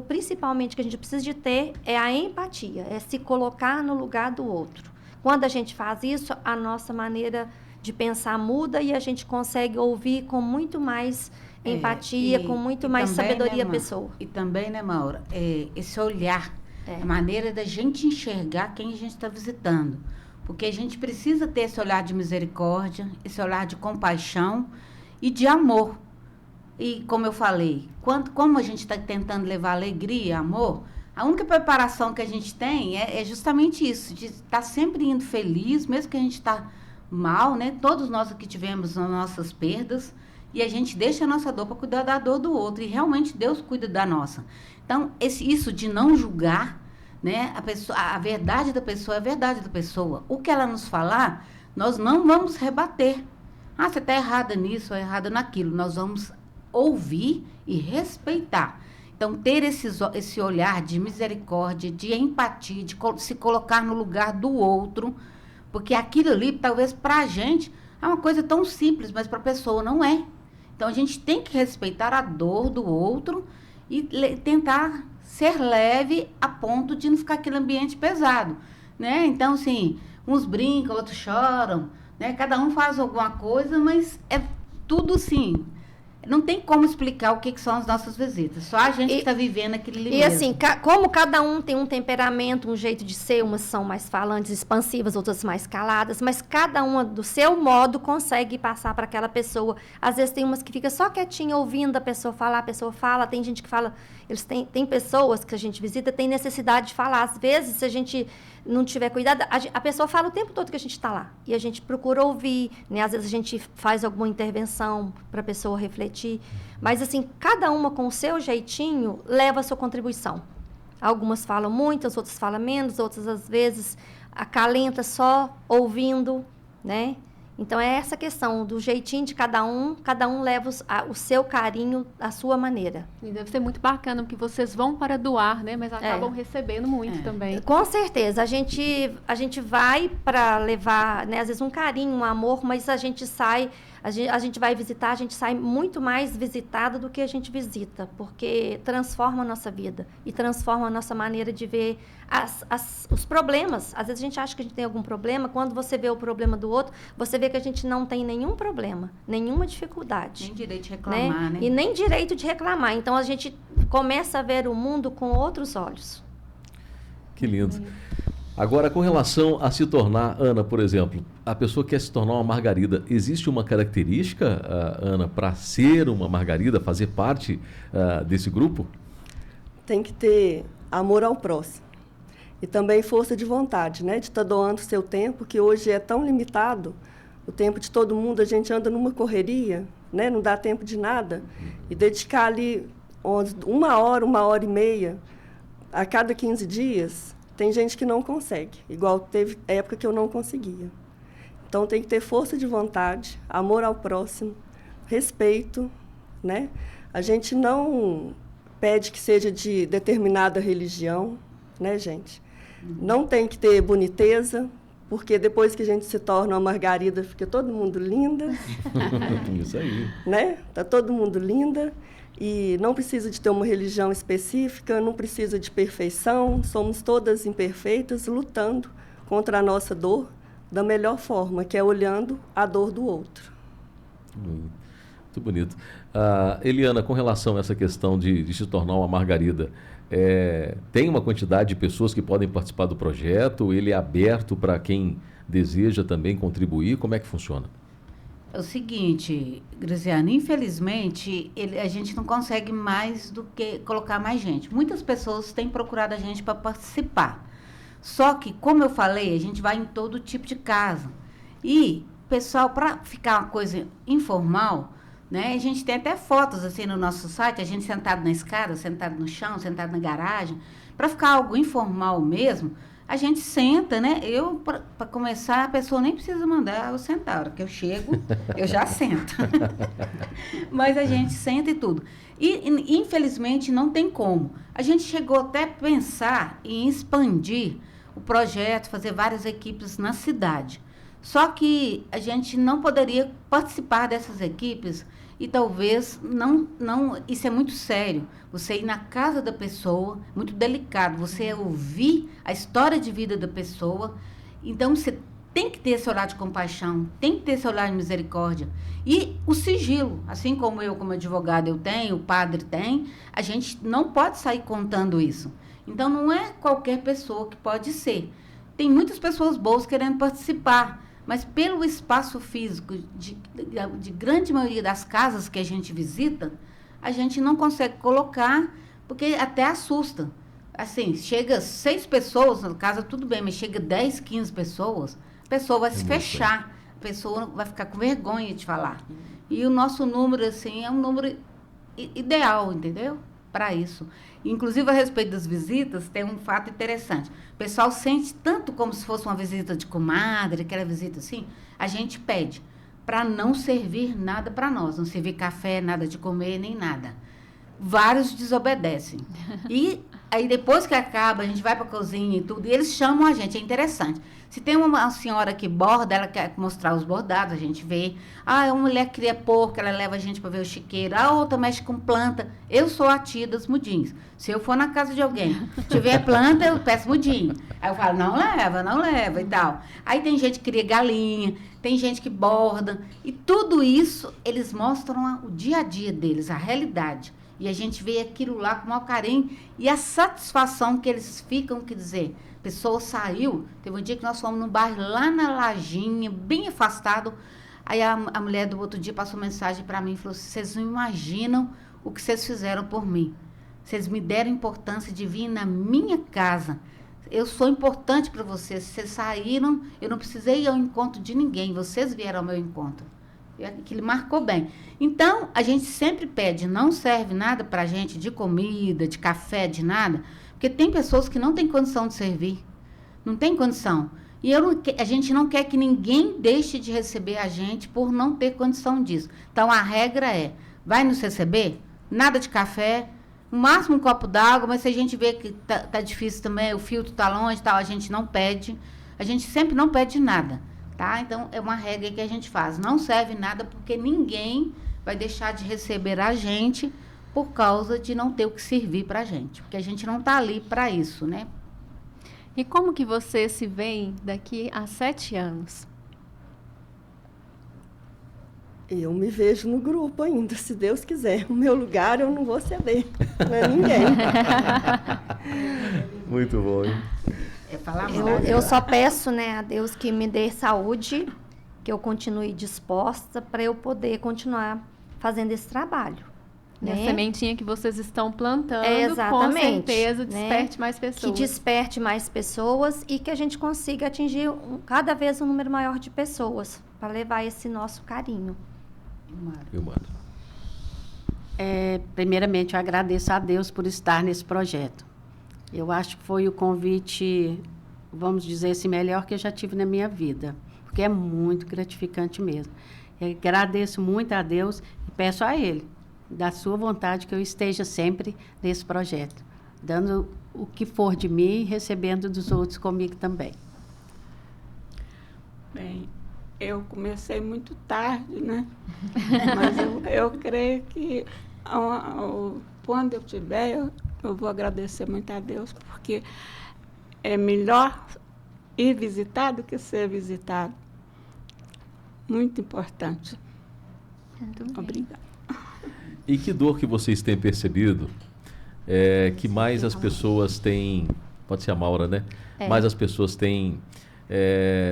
principalmente que a gente precisa de ter é a empatia, é se colocar no lugar do outro. Quando a gente faz isso, a nossa maneira de pensar muda e a gente consegue ouvir com muito mais empatia, com muito mais também, sabedoria né, a pessoa. E também, né, Maura, esse olhar, a maneira da gente enxergar quem a gente está visitando. Porque a gente precisa ter esse olhar de misericórdia, esse olhar de compaixão e de amor. E, como eu falei, como a gente está tentando levar alegria, amor, a única preparação que a gente tem é justamente isso, de estar sempre indo feliz, mesmo que a gente está mal, né? Todos nós aqui tivemos as nossas perdas e a gente deixa a nossa dor para cuidar da dor do outro. E realmente Deus cuida da nossa. Então, isso de não julgar, né? A verdade da pessoa é a verdade da pessoa. O que ela nos falar, nós não vamos rebater. Você está errada nisso ou errada naquilo. Nós vamos ouvir e respeitar. Então, ter esse olhar de misericórdia, de empatia, de se colocar no lugar do outro, porque aquilo ali, talvez para a gente, é uma coisa tão simples, mas para a pessoa não é. Então, a gente tem que respeitar a dor do outro e tentar ser leve a ponto de não ficar aquele ambiente pesado, né? Então, assim, Uns brincam, outros choram, né? Cada um faz alguma coisa, mas é tudo assim. Não tem como explicar o que são as nossas visitas. Só a gente que está vivendo aquele limite. E assim, como cada um tem um temperamento, um jeito de ser, umas são mais falantes, expansivas, outras mais caladas, mas cada uma do seu modo consegue passar para aquela pessoa. Às vezes tem umas que fica só quietinha ouvindo a pessoa falar, a pessoa fala, tem gente que fala, tem pessoas que a gente visita, tem necessidade de falar. Às vezes, se a gente não tiver cuidado, a pessoa fala o tempo todo que a gente está lá. E a gente procura ouvir, né? Às vezes a gente faz alguma intervenção para a pessoa refletir. Mas, assim, cada uma com o seu jeitinho leva a sua contribuição. Algumas falam muitas, outras falam menos, outras, às vezes, acalenta só ouvindo, né? Então, é essa questão do jeitinho de cada um leva o seu carinho, a sua maneira. E deve ser muito bacana, porque vocês vão para doar, né? Mas acabam recebendo muito também. Com certeza. A gente vai para levar, né, às vezes, um carinho, um amor, mas a gente sai, a gente vai visitar, a gente sai muito mais visitada do que a gente visita, porque transforma a nossa vida e transforma a nossa maneira de ver os problemas. Às vezes a gente acha que a gente tem algum problema, quando você vê o problema do outro, você vê que a gente não tem nenhum problema, nenhuma dificuldade. Nem direito de reclamar, né? E nem direito de reclamar. Então, a gente começa a ver o mundo com outros olhos. Que lindo. Agora, com relação a se tornar, Ana, por exemplo, a pessoa quer se tornar uma margarida, existe uma característica, Ana, para ser uma margarida, fazer parte desse grupo? Tem que ter amor ao próximo. E também força de vontade, né? De estar doando o seu tempo, que hoje é tão limitado. O tempo de todo mundo, a gente anda numa correria, né? Não dá tempo de nada. E dedicar ali 1 hora e meia a cada 15 dias, tem gente que não consegue. Igual teve época que eu não conseguia. Então, tem que ter força de vontade, amor ao próximo, respeito, né? A gente não pede que seja de determinada religião, né, gente? Não tem que ter boniteza, porque depois que a gente se torna uma margarida, fica todo mundo linda. Isso aí. Né? Tá todo mundo linda. E não precisa de ter uma religião específica, não precisa de perfeição. Somos todas imperfeitas, lutando contra a nossa dor da melhor forma, que é olhando a dor do outro. Muito bonito. Eliana, com relação a essa questão de se tornar uma margarida, tem uma quantidade de pessoas que podem participar do projeto? Ele é aberto para quem deseja também contribuir? Como é que funciona? É o seguinte, Graziano, infelizmente, a gente não consegue mais do que colocar mais gente. Muitas pessoas têm procurado a gente para participar. Só que, como eu falei, a gente vai em todo tipo de casa. E, pessoal, para ficar uma coisa informal, né, a gente tem até fotos assim no nosso site, a gente sentado na escada, sentado no chão, sentado na garagem. Para ficar algo informal mesmo, a gente senta, né? Para começar, a pessoa nem precisa mandar eu sentar. A hora que eu chego, eu já sento. Mas a gente senta e tudo. E, infelizmente, não tem como. A gente chegou até a pensar em expandir o projeto, fazer várias equipes na cidade. Só que a gente não poderia participar dessas equipes e talvez não, isso é muito sério. Você ir na casa da pessoa, muito delicado, você ouvir a história de vida da pessoa. Então, você tem que ter esse olhar de compaixão, tem que ter esse olhar de misericórdia. E o sigilo, assim como eu, como advogado, eu tenho, o padre tem, a gente não pode sair contando isso. Então, não é qualquer pessoa que pode ser. Tem muitas pessoas boas querendo participar, mas pelo espaço físico de grande maioria das casas que a gente visita, a gente não consegue colocar, porque até assusta. Assim, chega 6 pessoas na casa, tudo bem, mas chega 10, 15 pessoas, a pessoa vai se fechar, a pessoa vai ficar com vergonha de falar. E o nosso número, assim, é um número ideal, entendeu? Para isso. Inclusive, a respeito das visitas, tem um fato interessante. O pessoal sente tanto como se fosse uma visita de comadre, aquela visita assim, a gente pede para não servir nada para nós, não servir café, nada de comer, nem nada. Vários desobedecem. E Aí depois que acaba, a gente vai para a cozinha e tudo, e eles chamam a gente, é interessante. Se tem uma senhora que borda, ela quer mostrar os bordados, a gente vê. Ah, uma mulher cria porco, ela leva a gente para ver o chiqueiro. A outra mexe com planta. Eu sou a tia dos mudinhos. Se eu for na casa de alguém, tiver planta, eu peço mudinho. Aí eu falo, não leva e tal. Aí tem gente que cria galinha, tem gente que borda. E tudo isso, eles mostram o dia a dia deles, a realidade. E a gente vê aquilo lá com o maior carinho e a satisfação que eles ficam, quer dizer, a pessoa saiu, teve um dia que nós fomos num bairro lá na Lajinha, bem afastado, aí a mulher do outro dia passou mensagem para mim e falou, vocês não imaginam o que vocês fizeram por mim, vocês me deram importância de vir na minha casa, eu sou importante para vocês, vocês saíram, eu não precisei ir ao encontro de ninguém, vocês vieram ao meu encontro. Aquilo marcou bem. Então, a gente sempre pede, não serve nada para a gente de comida, de café, de nada, porque tem pessoas que não têm condição de servir. Não tem condição. E a gente não quer que ninguém deixe de receber a gente por não ter condição disso. Então, a regra é, vai nos receber? Nada de café, no máximo um copo d'água, mas se a gente vê que tá difícil também, o filtro tá longe, tal, a gente não pede. A gente sempre não pede nada. Tá? Então, é uma regra que a gente faz. Não serve nada porque ninguém vai deixar de receber a gente por causa de não ter o que servir para a gente. Porque a gente não está ali para isso, né? E como que você se vê daqui a 7 anos? Eu me vejo no grupo ainda, se Deus quiser. O meu lugar eu não vou ceder, não é ninguém. Muito bom, hein? Eu só peço, né, a Deus que me dê saúde, que eu continue disposta para eu poder continuar fazendo esse trabalho. E a né? sementinha que vocês estão plantando, Exatamente, com certeza, né? desperte mais pessoas. Que desperte mais pessoas e que a gente consiga atingir cada vez um número maior de pessoas para levar esse nosso carinho. Primeiramente, eu agradeço a Deus por estar nesse projeto. Eu acho que foi o convite, vamos dizer assim, melhor que eu já tive na minha vida, porque é muito gratificante mesmo. Eu agradeço muito a Deus e peço a Ele, da sua vontade, que eu esteja sempre nesse projeto, dando o que for de mim e recebendo dos outros comigo também. Bem, eu comecei muito tarde, né? Mas eu creio que quando eu tiver, eu vou agradecer muito a Deus, porque é melhor ir visitar do que ser visitado. Muito importante. Obrigada. E que dor que vocês têm percebido que mais as pessoas têm, pode ser a Maura, né? Mais as pessoas têm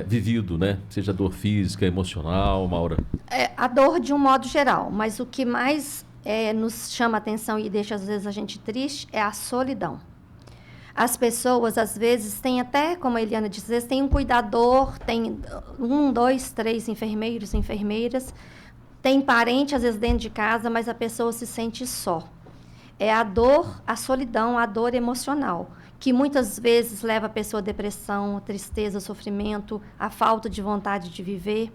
vivido, né? Seja dor física, emocional, Maura. A dor de um modo geral, mas o que mais nos chama a atenção e deixa às vezes a gente triste é a solidão. As pessoas, às vezes, têm até, como a Eliana disse, às vezes tem um cuidador, tem 1, 2, 3 enfermeiros, enfermeiras, tem parente, às vezes, dentro de casa, mas a pessoa se sente só. É a dor, a solidão, a dor emocional, que muitas vezes leva a pessoa à depressão, à tristeza, ao sofrimento, à falta de vontade de viver.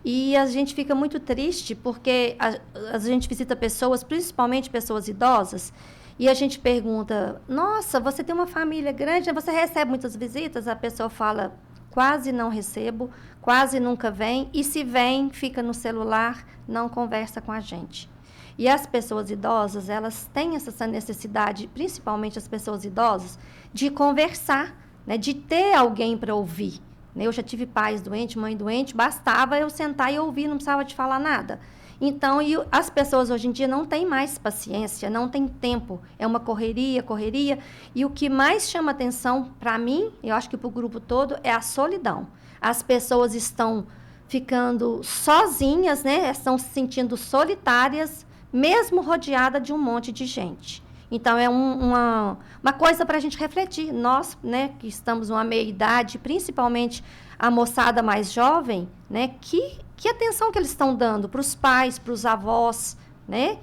E a gente fica muito triste porque a gente visita pessoas, principalmente pessoas idosas, e a gente pergunta, nossa, você tem uma família grande, você recebe muitas visitas? A pessoa fala, quase não recebo, quase nunca vem, e se vem, fica no celular, não conversa com a gente. E as pessoas idosas, elas têm essa necessidade, principalmente as pessoas idosas, de conversar, né, de ter alguém para ouvir. Eu já tive pais doentes, mãe doente, bastava eu sentar e ouvir, não precisava de falar nada. Então, as pessoas hoje em dia não têm mais paciência, não têm tempo. É uma correria. E o que mais chama atenção para mim, eu acho que para o grupo todo, é a solidão. As pessoas estão ficando sozinhas, né? Estão se sentindo solitárias, mesmo rodeada de um monte de gente. Então, é uma coisa para a gente refletir. Nós, né, que estamos numa meia-idade, principalmente a moçada mais jovem, né, que atenção que eles estão dando para os pais, para os avós, né?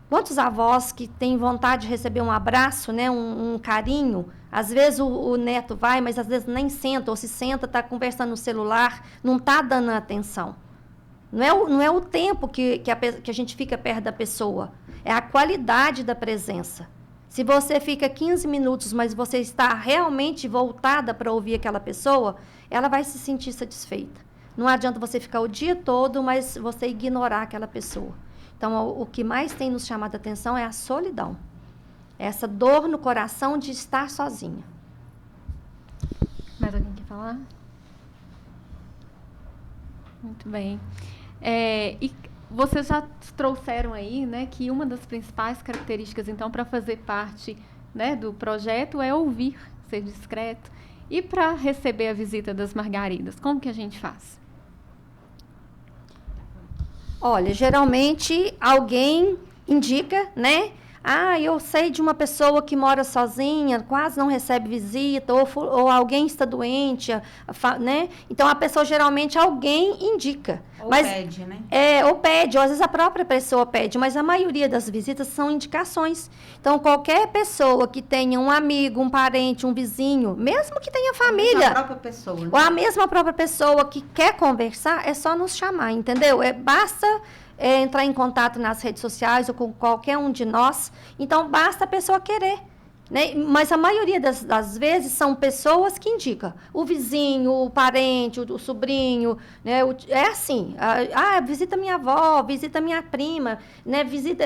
Quantos avós que têm vontade de receber um abraço, né, um carinho? Às vezes o neto vai, mas às vezes nem senta, ou se senta, está conversando no celular, não está dando atenção. Não é o tempo que a gente fica perto da pessoa, é a qualidade da presença. Se você fica 15 minutos, mas você está realmente voltada para ouvir aquela pessoa, ela vai se sentir satisfeita. Não adianta você ficar o dia todo, mas você ignorar aquela pessoa. Então, o que mais tem nos chamado a atenção é a solidão. Essa dor no coração de estar sozinha. Mais alguém quer falar? Muito bem. E vocês já trouxeram aí, né, que uma das principais características, então, para fazer parte, né, do projeto é ouvir, ser discreto. E para receber a visita das margaridas, como que a gente faz? Olha, geralmente alguém indica, né? Ah, eu sei de uma pessoa que mora sozinha, quase não recebe visita, ou alguém está doente, né? Então, a pessoa, geralmente, alguém indica. Ou pede, né? Ou pede, ou às vezes a própria pessoa pede, mas a maioria das visitas são indicações. Então, qualquer pessoa que tenha um amigo, um parente, um vizinho, mesmo que tenha família... A própria pessoa, né? Ou a mesma própria pessoa que quer conversar, é só nos chamar, entendeu? Basta... entrar em contato nas redes sociais ou com qualquer um de nós. Então, basta a pessoa querer. Né? Mas a maioria das vezes são pessoas que indicam. O vizinho, o parente, o sobrinho. Né? É assim. Visita minha avó, visita minha prima. Né? Visita,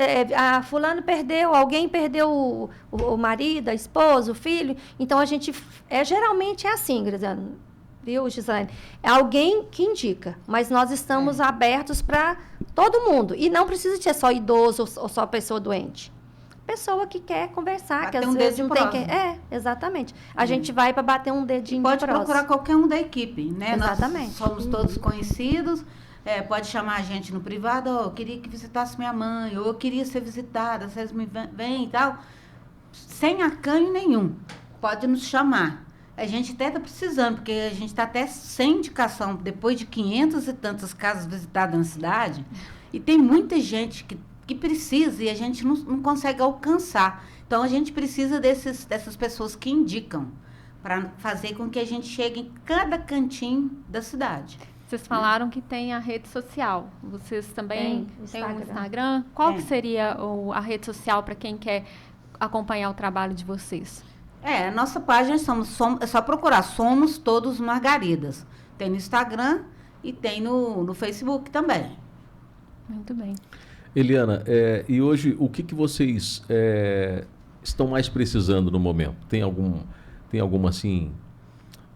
fulano perdeu, alguém perdeu o marido, a esposa, o filho. Então, a gente... geralmente é assim, Graziano. Viu, Gislaine? É alguém que indica, mas nós estamos abertos para todo mundo. E não precisa ser só idoso ou só pessoa doente. Pessoa que quer conversar, bater que às vezes não tem que... exatamente. A gente vai para bater um dedinho pode de prosa. Procurar qualquer um da equipe, né? Exatamente. Nós somos todos conhecidos. Pode chamar a gente no privado. Eu queria que visitasse minha mãe, ou eu queria ser visitada, vocês me vêm e tal. Sem acanho nenhum. Pode nos chamar. A gente até está precisando, porque a gente está até sem indicação, depois de 500 e tantas casas visitadas na cidade, e tem muita gente que precisa e a gente não consegue alcançar. Então, a gente precisa dessas pessoas que indicam, para fazer com que a gente chegue em cada cantinho da cidade. Vocês falaram que tem a rede social. Vocês também têm um Instagram? Qual que seria a rede social para quem quer acompanhar o trabalho de vocês? A nossa página é só procurar Somos Todos Margaridas. Tem no Instagram e tem no Facebook também. Muito bem. Eliana, e hoje o que vocês estão mais precisando no momento? Tem alguma assim,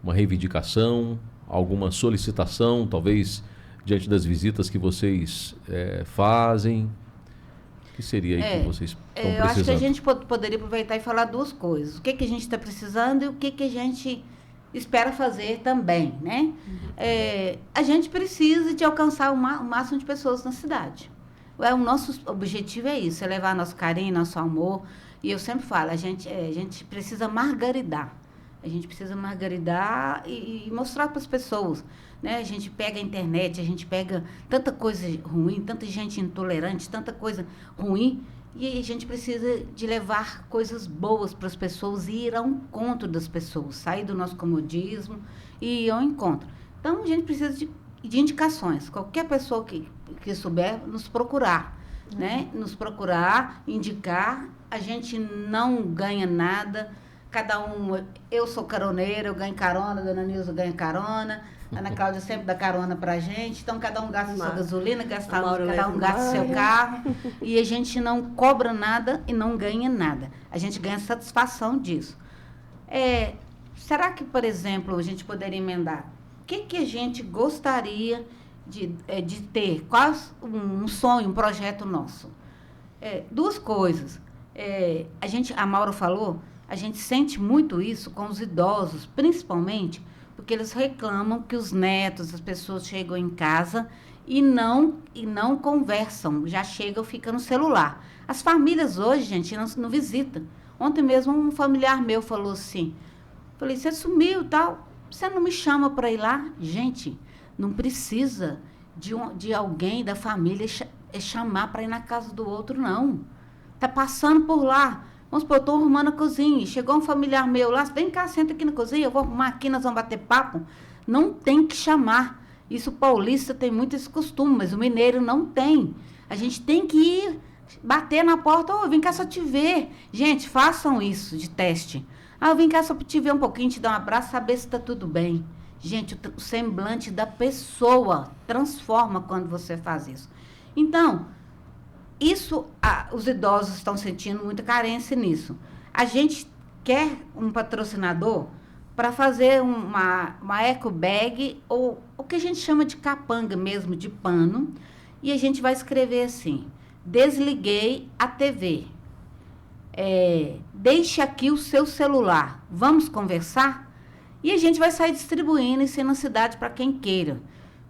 uma reivindicação, alguma solicitação, talvez diante das visitas que vocês fazem? O que seria aí que vocês estão precisando? Eu acho que a gente poderia aproveitar e falar duas coisas. O que a gente está precisando e o que a gente espera fazer também, né? A gente precisa de alcançar o máximo de pessoas na cidade. O nosso objetivo é isso, é levar nosso carinho, nosso amor. E eu sempre falo, a gente precisa margaridar. A gente precisa margaridar e mostrar para as pessoas. Né? A gente pega a internet, a gente pega tanta coisa ruim, tanta gente intolerante, tanta coisa ruim, e a gente precisa de levar coisas boas para as pessoas e ir ao encontro das pessoas, sair do nosso comodismo e ir ao encontro. Então, a gente precisa de indicações. Qualquer pessoa que souber, nos procurar. Né? Nos procurar, indicar. A gente não ganha nada. Cada um... Eu sou caroneira, eu ganho carona, a dona Nilza ganha carona. A Ana Cláudia sempre dá carona pra gente. Então, cada um gasta sua gasolina, cada um gasta seu carro. E a gente não cobra nada e não ganha nada. A gente ganha satisfação disso. Será que, por exemplo, a gente poderia emendar? O que a gente gostaria de ter? Qual um sonho, um projeto nosso? Duas coisas. A Maura falou, a gente sente muito isso com os idosos, principalmente porque eles reclamam que os netos, as pessoas chegam em casa e não conversam, já chegam, fica no celular. As famílias hoje, gente, não visitam. Ontem mesmo um familiar meu falou assim, falei, você sumiu e tal, você não me chama para ir lá? Gente, não precisa de alguém da família chamar para ir na casa do outro, não. Tá passando por lá. Vamos supor, eu estou arrumando a cozinha. Chegou um familiar meu lá, vem cá, senta aqui na cozinha, eu vou arrumar aqui, nós vamos bater papo. Não tem que chamar. Isso o paulista tem muito esse costume, mas o mineiro não tem. A gente tem que ir bater na porta, ô, vem cá só te ver. Gente, façam isso de teste. Ah, eu vim cá só para te ver um pouquinho, te dar um abraço, saber se está tudo bem. Gente, o semblante da pessoa transforma quando você faz isso. Então, isso, os idosos estão sentindo muita carência nisso. A gente quer um patrocinador para fazer uma eco bag, ou o que a gente chama de capanga mesmo, de pano, e a gente vai escrever assim: desliguei a TV. Deixe aqui o seu celular. Vamos conversar? E a gente vai sair distribuindo isso na cidade para quem queira.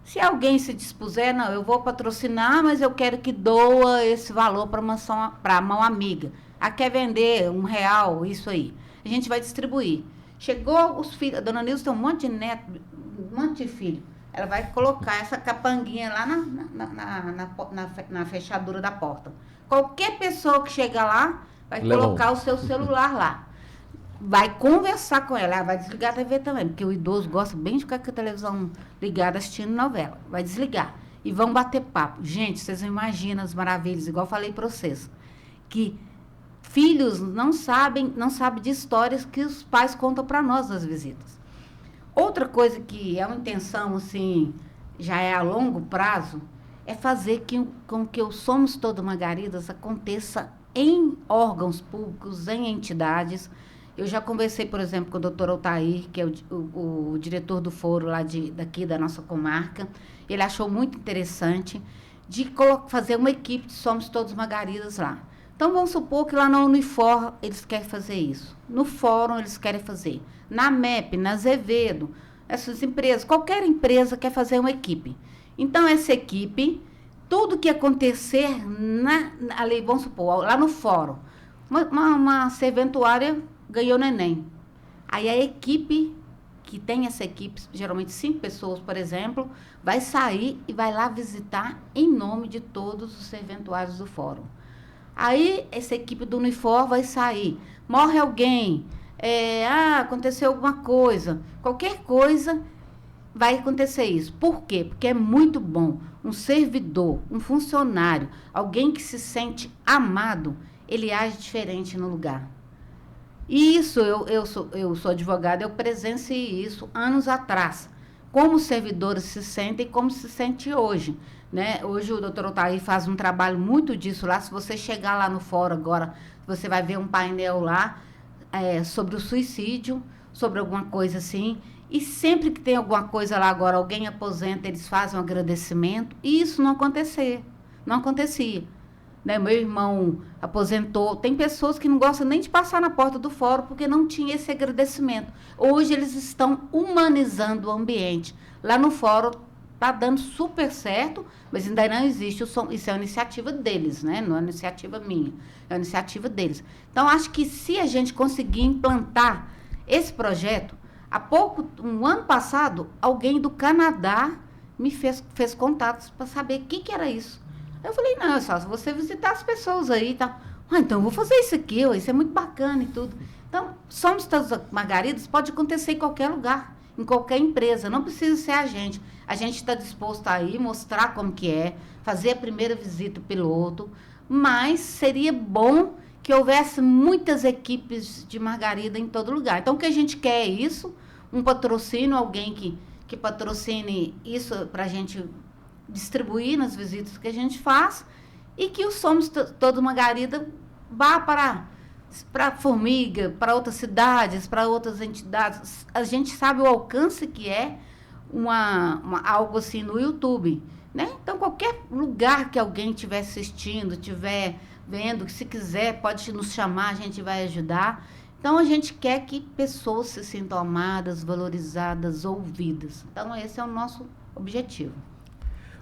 Se alguém se dispuser, não, eu vou patrocinar, mas eu quero que doa esse valor para a mão amiga. Quer vender R$1, isso aí. A gente vai distribuir. Chegou os filhos, a dona Nilza tem um monte de neto, um monte de filho. Ela vai colocar essa capanguinha lá na fechadura da porta. Qualquer pessoa que chegar lá vai colocar o seu celular lá. Vai conversar com ela, vai desligar a TV também, porque o idoso gosta bem de ficar com a televisão ligada assistindo novela. Vai desligar. E vão bater papo. Gente, vocês não imaginam as maravilhas, igual eu falei para vocês, que filhos não sabem de histórias que os pais contam para nós nas visitas. Outra coisa que é uma intenção, assim, já é a longo prazo, é fazer com que o Somos Todos Margaridas aconteça em órgãos públicos, em entidades. Eu já conversei, por exemplo, com o doutor Altair, que é o diretor do foro daqui da nossa comarca. Ele achou muito interessante de fazer uma equipe de Somos Todos Margaridas lá. Então, vamos supor que lá na Unifor eles querem fazer isso. No fórum eles querem fazer. Na MEP, na Azevedo, essas empresas, qualquer empresa quer fazer uma equipe. Então, essa equipe, tudo que acontecer ali, vamos supor, lá no fórum, uma serventuária ganhou neném. Aí a equipe, que tem essa equipe, geralmente 5 pessoas, por exemplo, vai sair e vai lá visitar em nome de todos os serventuários do fórum. Aí, essa equipe do Unifor vai sair. Morre alguém, aconteceu alguma coisa. Qualquer coisa vai acontecer isso. Por quê? Porque é muito bom. Um servidor, um funcionário, alguém que se sente amado, ele age diferente no lugar. E isso, eu sou advogada, eu presenciei isso anos atrás. Como os servidores se sentem e como se sente hoje. Né? Hoje o doutor Altair faz um trabalho muito disso lá. Se você chegar lá no fórum agora, você vai ver um painel lá sobre o suicídio, sobre alguma coisa assim. E sempre que tem alguma coisa lá agora, alguém aposenta, eles fazem um agradecimento. E isso não acontecia. Né? Meu irmão aposentou. Tem pessoas que não gostam nem de passar na porta do fórum porque não tinha esse agradecimento. Hoje eles estão humanizando o ambiente. Lá no fórum está dando super certo, mas ainda não existe o som. Isso é uma iniciativa deles, né? Não é uma iniciativa minha, é uma iniciativa deles. Então, acho que se a gente conseguir implantar esse projeto, um ano passado, alguém do Canadá me fez contatos para saber o que era isso. Eu falei, não, é só se você visitar as pessoas aí e tal. Então eu vou fazer isso aqui, isso é muito bacana e tudo. Então, Somos Todos Margaridas pode acontecer em qualquer lugar, em qualquer empresa, não precisa ser a gente. A gente está disposto a ir, mostrar como que é, fazer a primeira visita piloto, mas seria bom que houvesse muitas equipes de margarida em todo lugar. Então, o que a gente quer é isso, um patrocínio, alguém que patrocine isso para a gente distribuir nas visitas que a gente faz e que o Somos Todos Margarida vá para Formiga, para outras cidades, para outras entidades. A gente sabe o alcance que é algo assim no YouTube, né? Então, qualquer lugar que alguém estiver assistindo, estiver vendo, que se quiser, pode nos chamar, a gente vai ajudar. Então, a gente quer que pessoas se sintam amadas, valorizadas, ouvidas. Então, esse é o nosso objetivo.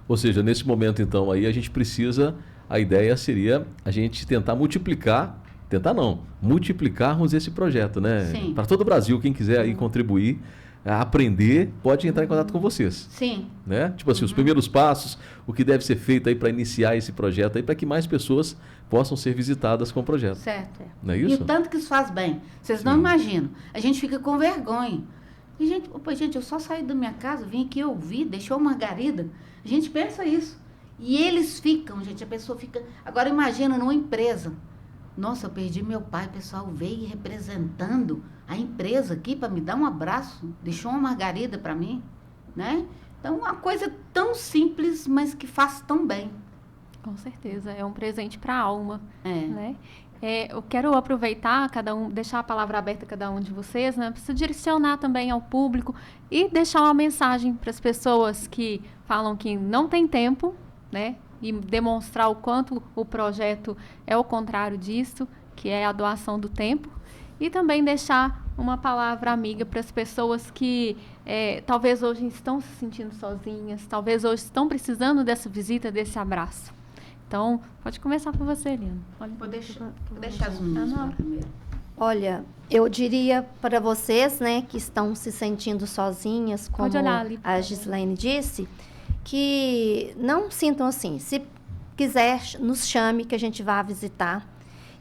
Ou seja, nesse momento, então, aí a gente precisa, a ideia seria a gente tentar multiplicarmos esse projeto, né? Sim. Para todo o Brasil, quem quiser aí contribuir, aprender, pode entrar em contato com vocês. Sim. Né? Tipo assim, os primeiros passos, o que deve ser feito aí para iniciar esse projeto aí, para que mais pessoas possam ser visitadas com o projeto. Certo. Não é isso? E o tanto que isso faz bem. Vocês não imaginam. A gente fica com vergonha. E, gente, eu só saí da minha casa, vim aqui ouvir, deixou Margarida. A gente pensa isso. E eles ficam, gente, a pessoa fica... Agora imagina numa empresa. Nossa, eu perdi meu pai, o pessoal veio representando a empresa aqui para me dar um abraço, deixou uma margarida para mim, né? Então, uma coisa tão simples, mas que faz tão bem. Com certeza, é um presente para a alma, É. né? Eu quero aproveitar, deixar a palavra aberta a cada um de vocês, né? Precisa direcionar também ao público e deixar uma mensagem para as pessoas que falam que não tem tempo, né? E demonstrar o quanto o projeto é o contrário disso, que é a doação do tempo. E também deixar uma palavra amiga para as pessoas que talvez hoje estão se sentindo sozinhas, talvez hoje estão precisando dessa visita, desse abraço. Então, pode começar por você, Eliana. Vou deixar as meninas falar primeiro. Olha, eu diria para vocês, né, que estão se sentindo sozinhas, como Pode olhar ali, por a favor. Gislaine disse, que não sintam assim. Se quiser, nos chame, que a gente vá visitar.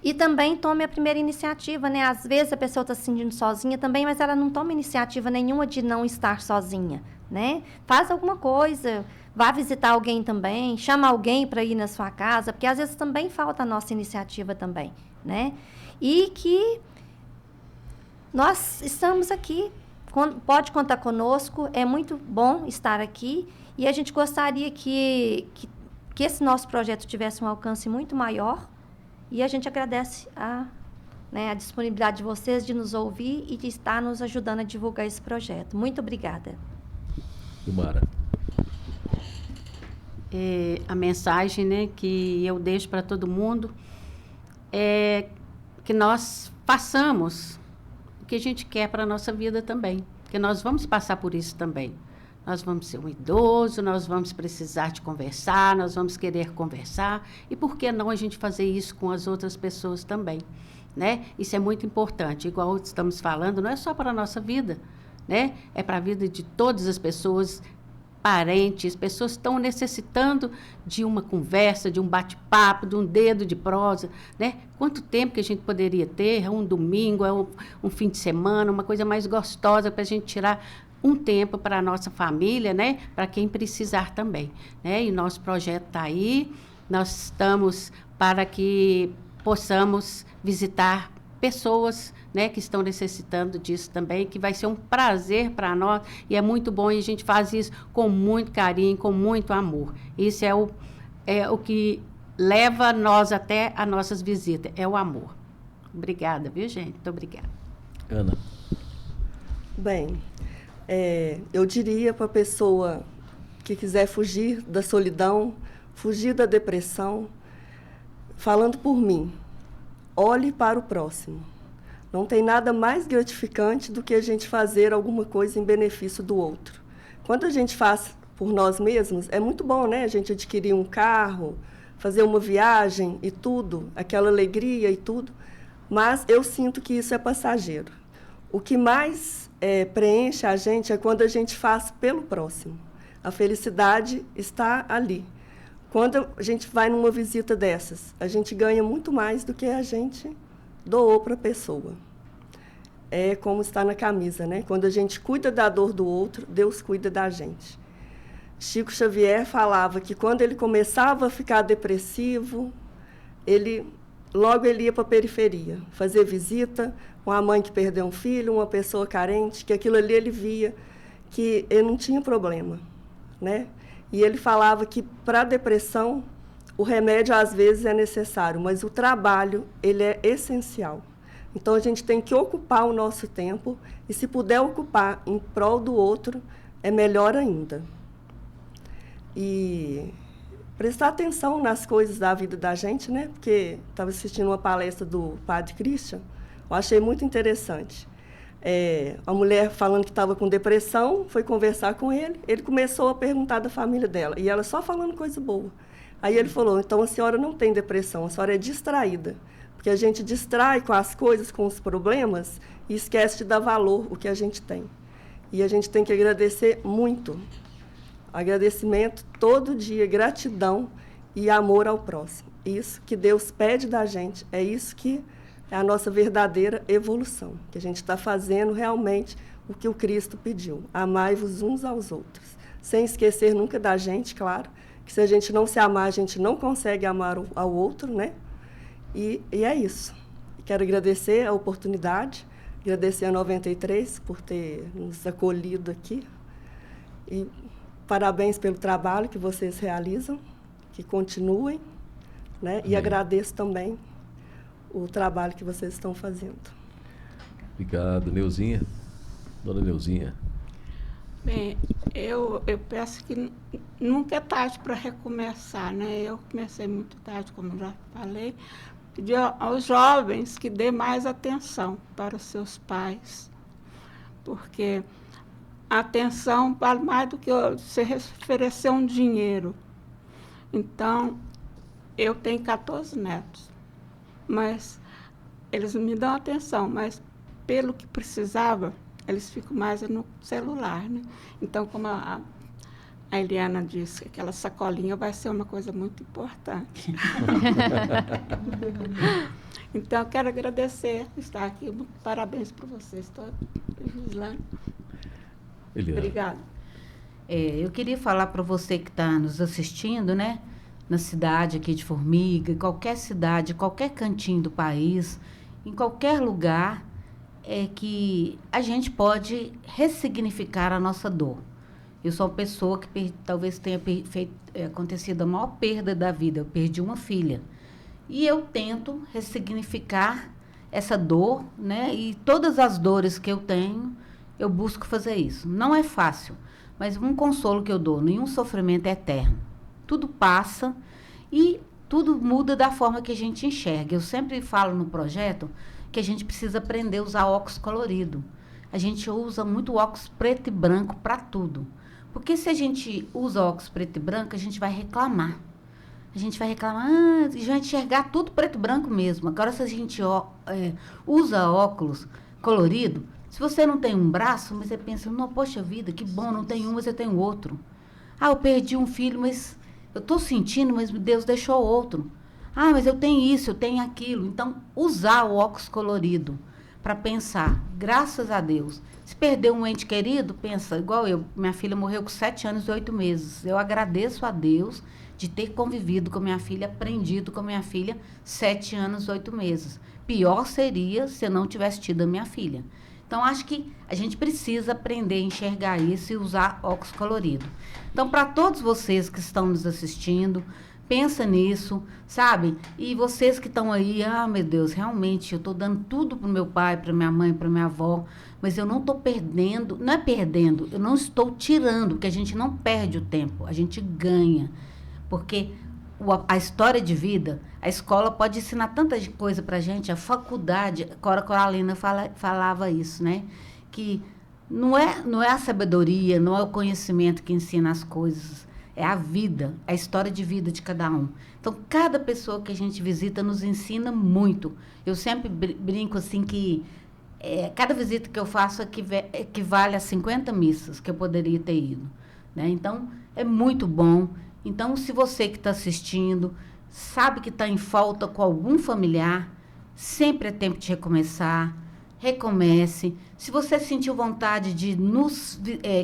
E também tome a primeira iniciativa, né? Às vezes a pessoa está se sentindo sozinha também, mas ela não toma iniciativa nenhuma de não estar sozinha, né? Faz alguma coisa, vá visitar alguém também, chama alguém para ir na sua casa, porque às vezes também falta a nossa iniciativa também, né? E que nós estamos aqui, pode contar conosco, é muito bom estar aqui e a gente gostaria que esse nosso projeto tivesse um alcance muito maior. E a gente agradece a disponibilidade de vocês de nos ouvir e de estar nos ajudando a divulgar esse projeto. Muito obrigada. Gilmara. A mensagem, né, que eu deixo para todo mundo é que nós façamos o que a gente quer para a nossa vida também. Porque nós vamos passar por isso também. Nós vamos ser um idoso, nós vamos precisar de conversar, nós vamos querer conversar. E por que não a gente fazer isso com as outras pessoas também, né? Isso é muito importante. Igual estamos falando, não é só para a nossa vida, né? É para a vida de todas as pessoas, parentes, pessoas que estão necessitando de uma conversa, de um bate-papo, de um dedo de prosa, né? Quanto tempo que a gente poderia ter? Um domingo, um fim de semana, uma coisa mais gostosa para a gente tirar um tempo para a nossa família, né? Para quem precisar também, né? E nosso projeto está aí, nós estamos para que possamos visitar pessoas, né, que estão necessitando disso também, que vai ser um prazer para nós e é muito bom e a gente faz isso com muito carinho, com muito amor. Isso é o que leva nós até as nossas visitas, é o amor. Obrigada, viu, gente? Muito obrigada. Ana. Bem, eu diria para a pessoa que quiser fugir da solidão, fugir da depressão, falando por mim, olhe para o próximo. Não tem nada mais gratificante do que a gente fazer alguma coisa em benefício do outro. Quando a gente faz por nós mesmos, é muito bom, né? A gente adquirir um carro, fazer uma viagem e tudo, aquela alegria e tudo, mas eu sinto que isso é passageiro. O que mais preenche a gente é quando a gente faz pelo próximo. A felicidade está ali. Quando a gente vai numa visita dessas, a gente ganha muito mais do que a gente doou para a pessoa. É como está na camisa, né? Quando a gente cuida da dor do outro, Deus cuida da gente. Chico Xavier falava que quando ele começava a ficar depressivo, logo ele ia para a periferia, fazer visita, uma mãe que perdeu um filho, uma pessoa carente, que aquilo ali ele via que ele não tinha problema, né? E ele falava que para a depressão o remédio às vezes é necessário, mas o trabalho ele é essencial. Então a gente tem que ocupar o nosso tempo e se puder ocupar em prol do outro, é melhor ainda. E prestar atenção nas coisas da vida da gente, né? Porque estava assistindo uma palestra do Padre Christian, eu achei muito interessante. A mulher falando que estava com depressão, foi conversar com ele, ele começou a perguntar da família dela, e ela só falando coisa boa. Aí ele falou, então a senhora não tem depressão, a senhora é distraída, porque a gente distrai com as coisas, com os problemas, e esquece de dar valor o que a gente tem. E a gente tem que agradecer muito. Agradecimento todo dia, gratidão e amor ao próximo. Isso que Deus pede da gente, é isso que é a nossa verdadeira evolução, que a gente está fazendo realmente o que o Cristo pediu. Amai-vos uns aos outros, sem esquecer nunca da gente, claro, que se a gente não se amar, a gente não consegue amar ao outro, né? E é isso. Quero agradecer a oportunidade, agradecer a 93 por ter nos acolhido aqui. E parabéns pelo trabalho que vocês realizam, que continuem, né? E agradeço também o trabalho que vocês estão fazendo. Obrigado. Neuzinha? Dona Neuzinha. Bem, eu peço que nunca é tarde para recomeçar, né? Eu comecei muito tarde, como já falei. Pedir aos jovens que dê mais atenção para os seus pais, porque a atenção vale mais do que você oferecer um dinheiro. Então, eu tenho 14 netos, mas eles me dão atenção, mas pelo que precisava, eles ficam mais no celular, né? Então, como a Eliana disse, aquela sacolinha vai ser uma coisa muito importante. Então, eu quero agradecer por estar aqui. Parabéns para vocês todos. Obrigada. Eu queria falar para você que está nos assistindo, né? Na cidade aqui de Formiga, qualquer cidade, qualquer cantinho do país, em qualquer lugar, que a gente pode ressignificar a nossa dor. Eu sou uma pessoa que talvez tenha acontecido a maior perda da vida. Eu perdi uma filha. E eu tento ressignificar essa dor, né? E todas as dores que eu tenho, eu busco fazer isso. Não é fácil, mas um consolo que eu dou, nenhum sofrimento é eterno. Tudo passa e tudo muda da forma que a gente enxerga. Eu sempre falo no projeto que a gente precisa aprender a usar óculos colorido. A gente usa muito óculos preto e branco para tudo. Porque se a gente usa óculos preto e branco, a gente vai reclamar. A gente vai reclamar, a gente vai enxergar tudo preto e branco mesmo. Agora, se a gente usa óculos colorido, se você não tem um braço, mas você pensa, não, poxa vida, que bom, não tem um, mas eu tenho outro. Ah, eu perdi um filho, mas eu estou sentindo, mas Deus deixou outro. Ah, mas eu tenho isso, eu tenho aquilo. Então, usar o óculos colorido para pensar, graças a Deus. Se perdeu um ente querido, pensa, igual eu. Minha filha morreu com 7 anos e 8 meses. Eu agradeço a Deus de ter convivido com minha filha, aprendido com minha filha 7 anos e 8 meses. Pior seria se eu não tivesse tido a minha filha. Então, acho que a gente precisa aprender a enxergar isso e usar óculos colorido. Então, para todos vocês que estão nos assistindo, pensa nisso, sabe? E vocês que estão aí, meu Deus, realmente, eu estou dando tudo para o meu pai, para minha mãe, para minha avó, mas eu não estou perdendo, não é perdendo, eu não estou tirando, porque a gente não perde o tempo, a gente ganha. Porque a história de vida, a escola pode ensinar tanta coisa para a gente, a faculdade, Cora Coralina falava isso, né? Que não é a sabedoria, não é o conhecimento que ensina as coisas, é a vida, a história de vida de cada um. Então, cada pessoa que a gente visita nos ensina muito. Eu sempre brinco assim que cada visita que eu faço equivale a 50 missas que eu poderia ter ido, né? Então, é muito bom. Então, se você que está assistindo sabe que está em falta com algum familiar, sempre é tempo de recomeçar. Recomece. Se você sentiu vontade de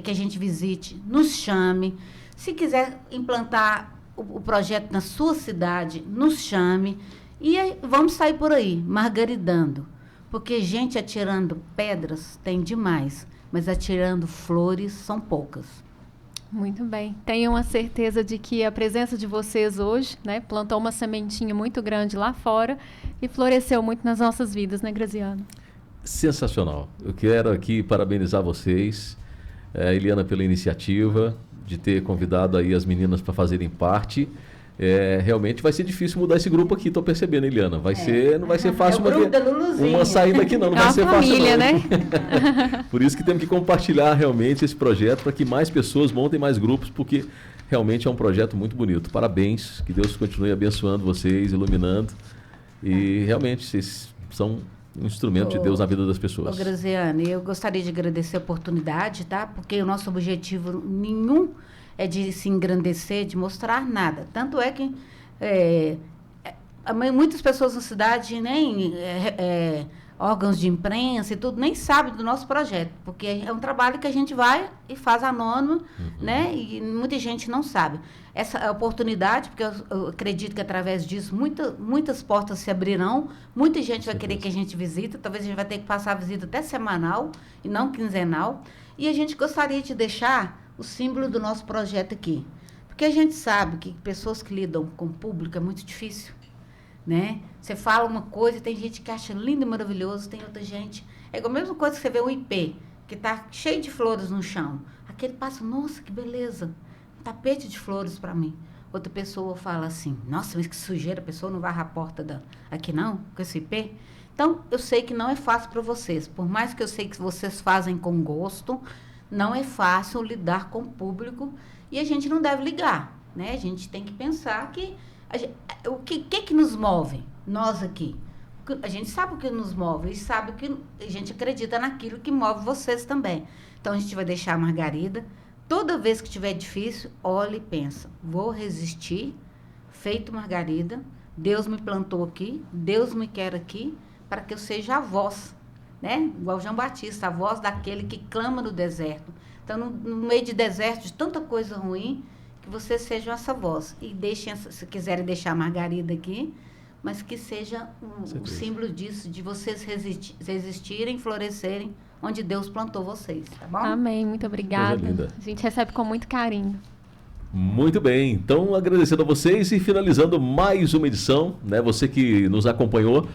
que a gente visite, nos chame. Se quiser implantar o projeto na sua cidade, nos chame. E vamos sair por aí, margaridando. Porque gente atirando pedras tem demais, mas atirando flores são poucas. Muito bem. Tenham a certeza de que a presença de vocês hoje, né, plantou uma sementinha muito grande lá fora e floresceu muito nas nossas vidas, né, Graziano? Sensacional. Eu quero aqui parabenizar vocês, Eliana, pela iniciativa de ter convidado aí as meninas para fazerem parte. Realmente vai ser difícil mudar esse grupo aqui, estou percebendo, Eliana. Não vai ser fácil uma saída aqui, não vai ser fácil família, não. Né? Por isso que temos que compartilhar realmente esse projeto para que mais pessoas montem mais grupos, porque realmente é um projeto muito bonito. Parabéns, que Deus continue abençoando vocês, iluminando. E realmente vocês são um instrumento de Deus na vida das pessoas. Graziane, eu gostaria de agradecer a oportunidade, tá? Porque o nosso objetivo nenhum é de se engrandecer, de mostrar nada. Tanto é que muitas pessoas na cidade nem órgãos de imprensa e tudo, nem sabe do nosso projeto, porque é um trabalho que a gente vai e faz anônimo, né? E muita gente não sabe. Essa oportunidade, porque eu acredito que através disso muitas portas se abrirão, muita gente vai querer que a gente visita, talvez a gente vai ter que passar a visita até semanal e não quinzenal. E a gente gostaria de deixar o símbolo do nosso projeto aqui. Porque a gente sabe que pessoas que lidam com o público é muito difícil, né? Você fala uma coisa e tem gente que acha lindo e maravilhoso, tem outra gente... É a mesma coisa que você vê o IP, que está cheio de flores no chão. Aquele passa, nossa, que beleza, um tapete de flores para mim. Outra pessoa fala assim, nossa, mas que sujeira, a pessoa não varra a porta aqui não, com esse IP. Então, eu sei que não é fácil para vocês, por mais que eu sei que vocês fazem com gosto, não é fácil lidar com o público e a gente não deve ligar, né? A gente tem que pensar que... O que nos move, nós aqui? A gente sabe o que nos move e sabe que a gente acredita naquilo que move vocês também. Então, a gente vai deixar a Margarida, toda vez que tiver difícil, olha e pensa, vou resistir, feito Margarida, Deus me plantou aqui, Deus me quer aqui, para que eu seja a voz, né? Igual João Batista, a voz daquele que clama no deserto. Então, no meio de deserto, de tanta coisa ruim, que vocês sejam essa voz. E deixem, se quiserem deixar a Margarida aqui, mas que seja um símbolo disso, de vocês resistirem, florescerem, onde Deus plantou vocês, tá bom? Amém, muito obrigada. A gente recebe com muito carinho. Muito bem, então agradecendo a vocês e finalizando mais uma edição, né? Você que nos acompanhou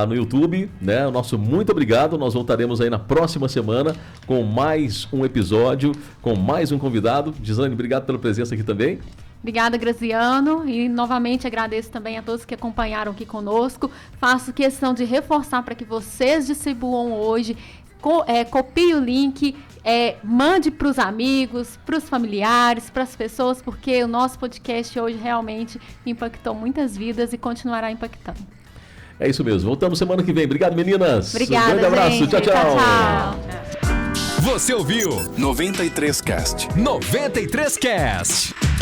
no YouTube, né? O nosso muito obrigado. Nós voltaremos aí na próxima semana com mais um episódio, com mais um convidado. Gislaine, obrigado pela presença aqui também. Obrigada, Graziano, e novamente agradeço também a todos que acompanharam aqui conosco. Faço questão de reforçar para que vocês distribuam hoje, copie o link, mande para os amigos, para os familiares, para as pessoas, porque o nosso podcast hoje realmente impactou muitas vidas e continuará impactando. É isso mesmo. Voltamos semana que vem. Obrigado, meninas. Obrigada, um grande abraço. gente. Tchau, tchau. Você ouviu 93cast. 93cast.